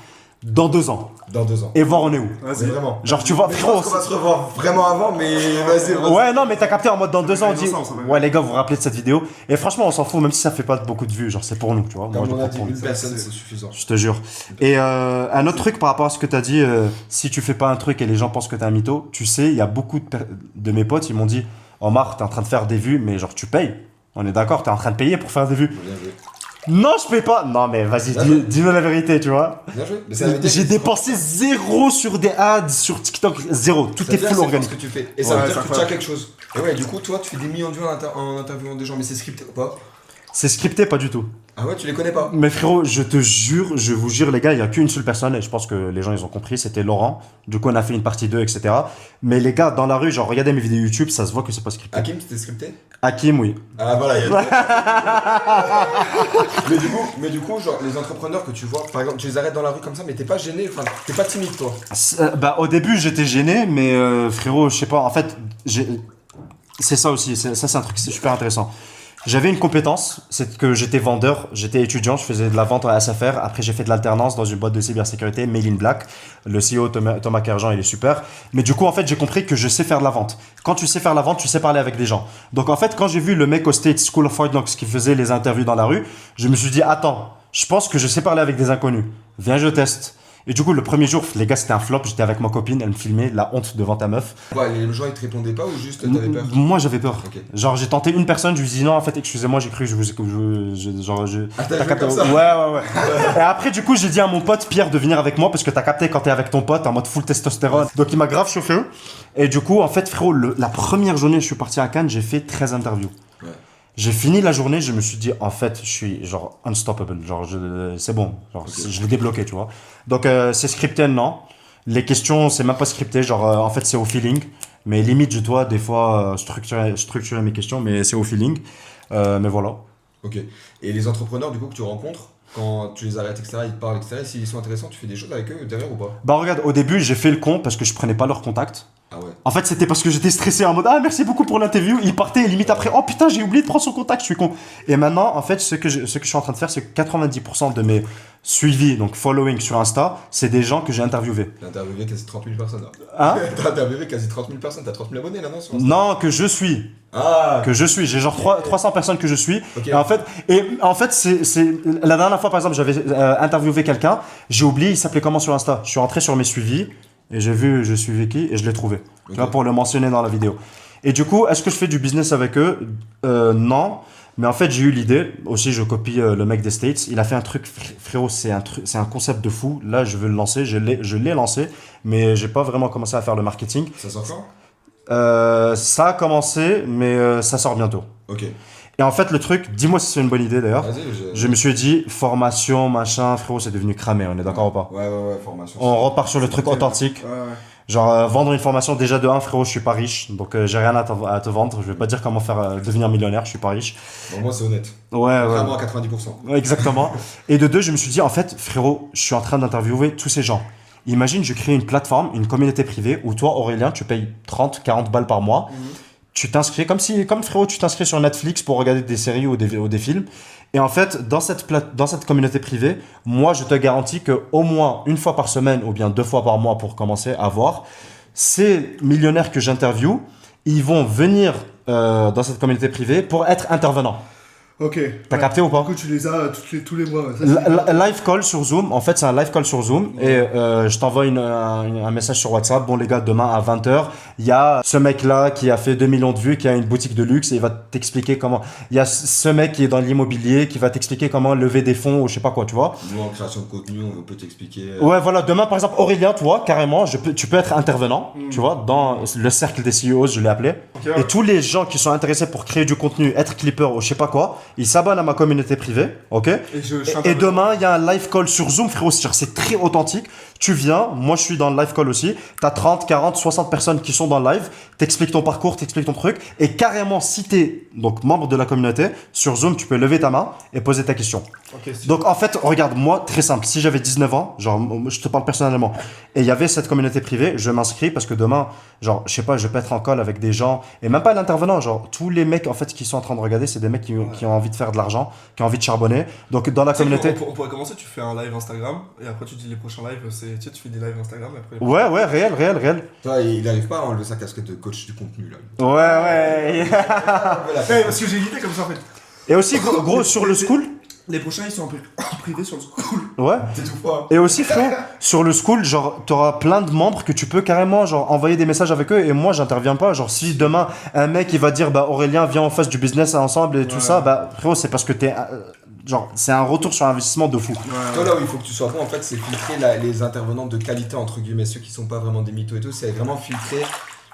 dans 2 ans. Dans 2 ans. Et voir on est où. Mais Vas-y. vraiment. Genre, tu vois, Mais je frérot. pense qu'on va se revoir vraiment avant, mais vas-y. Ouais, non, mais t'as capté en mode dans 2 ans, on dit. ensemble, ça va. Ouais, les gars, vous vous rappelez de cette vidéo. Et franchement, on s'en fout, même si ça fait pas beaucoup de vues. Genre, c'est pour nous, tu vois. Moi, Comme je le on a prends dit, pour nous. une personne, c'est suffisant. Je te jure. Et un autre truc par rapport à ce que t'as dit, si tu fais pas un truc et les gens pensent que t'es un mytho, tu sais, il y a beaucoup de mes potes, ils m'ont dit Omar, t'es en train de faire des vues, mais genre, tu payes. On est d'accord, t'es en train de payer pour faire des vues. Bien joué. Non, je paye pas. Non, mais vas-y, Bien joué. dis-moi la vérité, tu vois. Bien joué. Mais ça veut dire J'ai que- dépensé 0 sur des ads, sur TikTok, 0. Tout ça veut est dire full que c'est organique. ce que tu fais. Et ça Ouais, veut dire c'est que tu as incroyable. quelque chose. Et ouais, du coup, toi, tu fais des millions de vues en interviewant des gens, mais c'est scripté ou pas? C'est scripté, pas du tout. Ah ouais, tu les connais pas? Mais frérot, je te jure, je vous jure, les gars, il n'y a qu'une seule personne, et je pense que les gens ils ont compris, c'était Laurent. Du coup, on a fait une partie 2, etc. Mais les gars, dans la rue, genre, regardez mes vidéos YouTube, ça se voit que c'est pas scripté. Hakim, c'était scripté? Hakim, oui. Ah voilà, il y a mais du coup, genre, les entrepreneurs que tu vois, par exemple, tu les arrêtes dans la rue comme ça, mais t'es pas gêné, enfin, t'es pas timide, toi. Bah, au début, j'étais gêné, mais frérot, je sais pas, en fait, c'est ça aussi, ça, c'est un truc super intéressant. J'avais une compétence, c'est que j'étais vendeur, j'étais étudiant, je faisais de la vente à SFR. Après, j'ai fait de l'alternance dans une boîte de cybersécurité, Mail in Black. Le CEO, Thomas Kerjan, il est super. Mais du coup, en fait, j'ai compris que je sais faire de la vente. Quand tu sais faire la vente, tu sais parler avec des gens. Donc, en fait, quand j'ai vu le mec au State School of Hard Knocks qui faisait les interviews dans la rue, je me suis dit, attends, je pense que je sais parler avec des inconnus. Viens, je teste. Et du coup, le premier jour, les gars, c'était un flop. J'étais avec ma copine, elle me filmait, la honte devant ta meuf. Ouais, les gens ils te répondaient pas ou juste t'avais peur? Moi, j'avais peur. Ok. Genre, j'ai tenté une personne, je lui ai dit non, en fait, excusez-moi, j'ai cru que Ah, t'as joué capté. comme ça? Ouais. Et après, du coup, j'ai dit à mon pote Pierre de venir avec moi parce que t'as capté quand t'es avec ton pote en mode full testostérone. Donc, il m'a grave chauffé. Et du coup, en fait, frérot, la première journée, je suis parti à Cannes, j'ai fait 13 interviews. Ouais. J'ai fini la journée, je me suis dit, en fait, je suis genre unstoppable. Genre, c'est bon. Genre, je l'ai débloqué, tu vois. Donc, c'est scripté, non. Les questions, c'est même pas scripté. Genre, en fait, c'est au feeling. Mais limite, je dois des fois structurer mes questions, mais c'est au feeling. Mais voilà. Ok. Et les entrepreneurs, du coup, que tu rencontres, quand tu les arrêtes, etc., ils te parlent, etc., s'ils sont intéressants, tu fais des choses avec eux derrière ou pas? Bah regarde, au début, j'ai fait le con parce que je prenais pas leur contact. Ah ouais. En fait, c'était parce que j'étais stressé en mode ah merci beaucoup pour l'interview. Il partait et limite après oh putain j'ai oublié de prendre son contact, je suis con. Et maintenant, en fait, ce que je suis en train de faire, c'est que 90% de mes suivis, donc following sur Insta, c'est des gens que j'ai interviewés. T'as interviewé quasi 30 000 personnes là. Hein? T'as interviewé quasi 30 000 personnes, t'as 30 000 abonnés là, non sur Insta? Non, que je suis. Ah. Que je suis. J'ai genre 300 personnes que je suis. Ok. Et en fait, c'est la dernière fois, par exemple, j'avais interviewé quelqu'un. J'ai oublié, il s'appelait comment sur Insta. Je suis rentré sur mes suivis et j'ai vu, je suivais qui et je l'ai trouvé. Tu vois, pour le mentionner dans la vidéo. Et du coup, est-ce que je fais du business avec eux? Non. Mais en fait, j'ai eu l'idée. Aussi, je copie le mec des States. Il a fait un truc, frérot, c'est un concept de fou. Là, je veux le lancer. Je l'ai lancé, mais j'ai pas vraiment commencé à faire le marketing. Ça sort quand? Ça a commencé, mais ça sort bientôt. Ok. Et en fait, le truc, dis-moi si c'est une bonne idée d'ailleurs. Vas-y, Je me suis dit, formation, machin, frérot, c'est devenu cramé, on est d'accord ou pas? Ouais, formation. On repart sur le truc authentique. Ouais, ouais. Genre, vendre une formation, déjà de 1, frérot, je suis pas riche, donc j'ai rien à te vendre. Je vais pas dire comment faire devenir millionnaire, je suis pas riche. Bon, moi, c'est honnête. Ouais. Vraiment à 90%. Ouais, exactement. Et de 2, je me suis dit, en fait, frérot, je suis en train d'interviewer tous ces gens. Imagine, je crée une plateforme, une communauté privée où toi, Aurélien, tu payes 30, 40 balles par mois. Tu t'inscris comme frérot, tu t'inscris sur Netflix pour regarder des séries ou des films. Et en fait, dans cette communauté privée, moi, je te garantis que au moins une fois par semaine ou bien 2 fois par mois pour commencer à voir, ces millionnaires que j'interviewe, ils vont venir dans cette communauté privée pour être intervenants. Ok. T'as capté ou pas? Du coup, tu les as tous les mois. Ouais. Ça, c'est- Live call sur Zoom, en fait c'est un live call sur Zoom et je t'envoie un message sur WhatsApp. Bon les gars, demain à 20h, il y a ce mec là qui a fait 2 millions de vues, qui a une boutique de luxe et il va t'expliquer comment. Il y a ce mec qui est dans l'immobilier qui va t'expliquer comment lever des fonds ou je sais pas quoi, tu vois. Nous, en création de contenu, on peut t'expliquer. Ouais voilà, demain par exemple Aurélien, toi carrément, tu peux être intervenant, tu vois, dans le cercle des CEOs, je l'ai appelé. Ok, Et tous les gens qui sont intéressés pour créer du contenu, être clipper ou je sais pas quoi, ils s'abonnent à ma communauté privée, ok? Et demain, il y a un live call sur Zoom, frérot, c'est très authentique. Tu viens, moi je suis dans le live call aussi, t'as 30, 40, 60 personnes qui sont dans le live, t'expliques ton parcours, t'expliques ton truc, et carrément si t'es donc membre de la communauté, sur Zoom, tu peux lever ta main et poser ta question. Ok, si Donc en fait, regarde, moi, très simple, si j'avais 19 ans, genre, je te parle personnellement, et il y avait cette communauté privée, je m'inscris parce que demain, genre, je sais pas, je peux être en call avec des gens, et même pas l'intervenant, genre, tous les mecs, en fait, qui sont en train de regarder, c'est des mecs qui ont envie de faire de l'argent, qui ont envie de charbonner. Donc dans la communauté... On pourrait commencer, tu fais un live Instagram, et après tu dis les prochains lives, tu sais, tu fais des lives Instagram, et après... Ouais, réel. Toi, il arrive pas à enlever sa casquette de coach du contenu là. Ouais. Ouais, parce que j'ai une idée comme ça en fait. Et aussi, gros, sur le school. Les prochains ils sont en privé sur le school. Ouais. C'est tout fort. Et aussi, frère, sur le school, genre, t'auras plein de membres que tu peux carrément, genre, envoyer des messages avec eux. Et moi, j'interviens pas. Genre, si demain, un mec, il va dire, bah, Aurélien, viens, on fasse du business ensemble et tout ça, bah, frérot, c'est parce que t'es. Genre, c'est un retour sur investissement de fou. Toi, là où il faut que tu sois bon, en fait, c'est filtrer les intervenants de qualité, entre guillemets, ceux qui sont pas vraiment des mythos et tout. C'est vraiment filtrer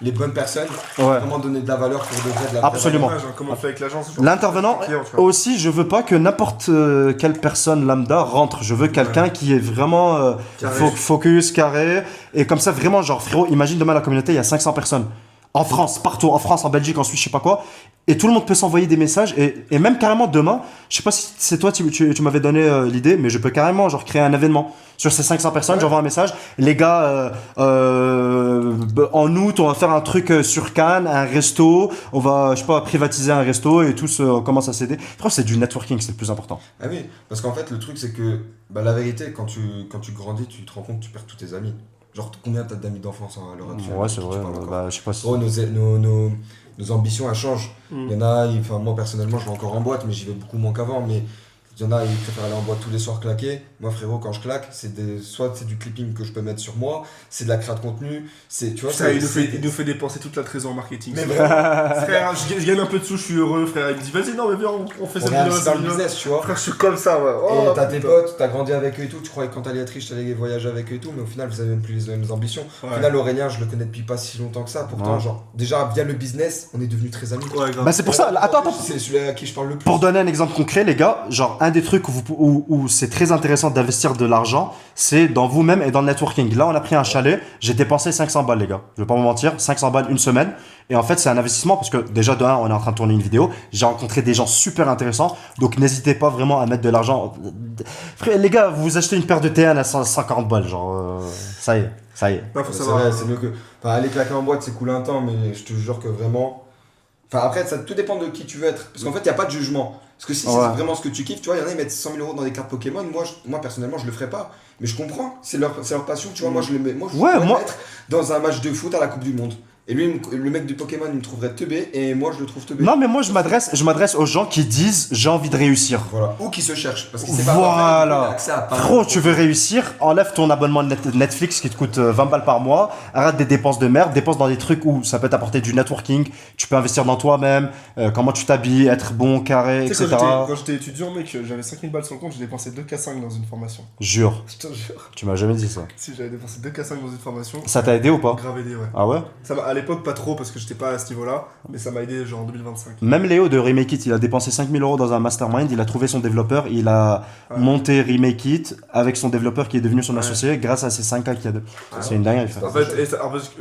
les bonnes personnes, Ouais. vraiment donner de la valeur pour de vrai, de la Absolument. Ouais, genre, comment on fait avec l'agence genre, L'intervenant, client, tu vois. aussi, je veux pas que n'importe quelle personne lambda rentre. Je veux quelqu'un qui est vraiment Carré. focus, carré. Et comme ça, vraiment, genre, frérot, imagine demain la communauté, il y a 500 personnes. En France, partout, en France, en Belgique, en Suisse, je sais pas quoi. Et tout le monde peut s'envoyer des messages. Et même carrément demain, je sais pas si c'est toi, tu m'avais donné l'idée, mais je peux carrément genre, créer un événement. Sur ces 500 personnes, j'envoie un message. Les gars, en août, on va faire un truc sur Cannes, un resto. On va, je sais pas, privatiser un resto et tous on commence à s'aider. Je crois que c'est du networking, c'est le plus important. Ah oui, parce qu'en fait, le truc, c'est que bah, la vérité, quand tu grandis, tu te rends compte que tu perds tous tes amis. Genre, combien t'as d'amis d'enfance à l'heure actuelle Ouais, avec c'est qui vrai. tu parles encore? Bah, je sais pas si. Oh, nos ambitions, elles changent. Il y en a, enfin, moi personnellement, je vais encore en boîte, mais j'y vais beaucoup moins qu'avant. Mais il y en a, ils préfèrent aller en boîte tous les soirs claquer. Moi, frérot, quand je claque, soit c'est du clipping que je peux mettre sur moi, c'est de la création de contenu. Tu vois, Putain, il nous fait dépenser toute la trésor en marketing. Mais Frère, je gagne un peu de sous, je suis heureux, frère. Il me dit, vas-y, non, mais viens, on fait on cette est vidéo. dans le business, tu vois. Frère, je suis comme ça, ouais. Et Oh, t'as tes putain. potes, t'as grandi avec eux et tout, tu croyais que quand t'allais être riche, t'allais voyager avec eux et tout, mais au final, vous avez même plus les mêmes ambitions. Au Ouais. final, Aurélien, je le connais depuis pas si longtemps que ça. Pourtant, Ouais. genre, déjà, via le business, on est devenus très amis. Ouais, grave. Bah, c'est pour ça. Attends. C'est celui à qui je parle le plus. Pour donner un exemple concret, les gars, genre un des trucs où c'est très intéressant d'investir de l'argent, c'est dans vous-même et dans le networking. Là, on a pris un chalet, j'ai dépensé 500 balles, les gars. Je vais pas vous mentir, 500 balles une semaine. Et en fait, c'est un investissement parce que déjà, de un, on est en train de tourner une vidéo. J'ai rencontré des gens super intéressants. Donc, n'hésitez pas vraiment à mettre de l'argent. Frère, les gars, vous achetez une paire de TN à 140 balles, genre, ça y est, ça y est. Non, faut C'est savoir. vrai, c'est mieux que. Enfin, aller claquer en boîte, c'est cool un temps, mais je te jure que vraiment. Enfin, après, ça tout dépend de qui tu veux être. Parce qu'en fait, il n'y a pas de jugement. Parce que si Ouais. c'est vraiment ce que tu kiffes, tu vois, il y en a, ils mettent 100 000 euros dans des cartes Pokémon. Moi personnellement, je le ferais pas. Mais je comprends, c'est leur passion, tu vois. Moi, je le mets. Moi, je Ouais, pourrais moi- le mettre dans un match de foot à la Coupe du Monde. Et lui, le mec du Pokémon, il me trouverait teubé. Et moi, je le trouve teubé. Non, mais moi, je m'adresse aux gens qui disent j'ai envie de réussir. Voilà. Ou qui se cherchent. Parce qu'il sait pas Voilà. quoi faire, il a accès à pas mal Frérot, de tu veux réussir, enlève ton abonnement de Netflix qui te coûte 20 balles par mois, arrête des dépenses de merde, dépense dans des trucs où ça peut t'apporter du networking, tu peux investir dans toi-même, comment tu t'habilles, être bon, carré, Tu sais, etc. quand j'étais étudiant, mec, j'avais 5000 balles sur le compte, j'ai dépensé 2K5 dans une formation. Jure, Je te jure. tu m'as jamais dit ça. Si j'avais dépensé 2K5 dans une formation, Ça t'a aidé ou pas? grave aidé, ouais. Ah ouais? Ça à l'époque, pas trop parce que j'étais pas à ce niveau-là, mais ça m'a aidé genre en 2025. Même Léo de Remake It, il a dépensé 5000 euros dans un mastermind, il a trouvé son développeur, il a Ouais. monté Remake It avec son développeur qui est devenu son Ouais. associé grâce à ces 5K qu'il y a de. C'est une dinguerie, frère. En fait,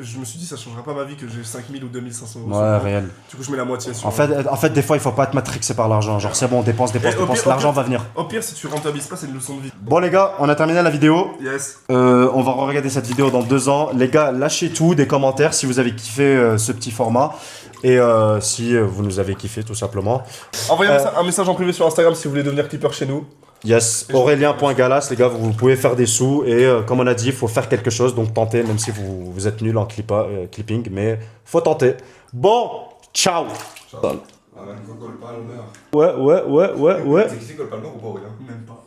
je me suis dit, ça changera pas ma vie que j'ai 5000 ou 2500 euros. sur le Ouais, compte. réel. Du coup, je mets la moitié sur. En fait, des fois, il faut pas être matrixé par l'argent. Genre, c'est bon, dépense, Et au pire- l'argent va venir. Au pire, si tu rentabilises pas, c'est une leçon de vie. Bon, les gars, on a terminé la vidéo. Yes. On va regarder cette vidéo dans 2 ans. Les gars, lâchez tout, des commentaires si vous avez kiffé ce petit format. Et si vous nous avez kiffé, tout simplement. Envoyez un message en privé sur Instagram si vous voulez devenir clipper chez nous. Yes, Aurélien.galas, les gars, vous pouvez faire des sous. Et comme on a dit, il faut faire quelque chose. Donc tentez, même si vous êtes nul en clipping. Mais faut tenter. Bon, ciao. Ah, man, Cole Palmer. Ouais. C'est qui c'est Cole Palmer ou pas, Aurélien? Même pas.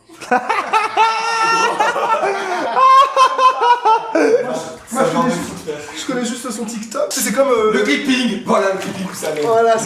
C'est un genre de foot, frère. Je connais juste son TikTok. C'est comme. Le clipping! Voilà, le clipping, vous savez. Voilà,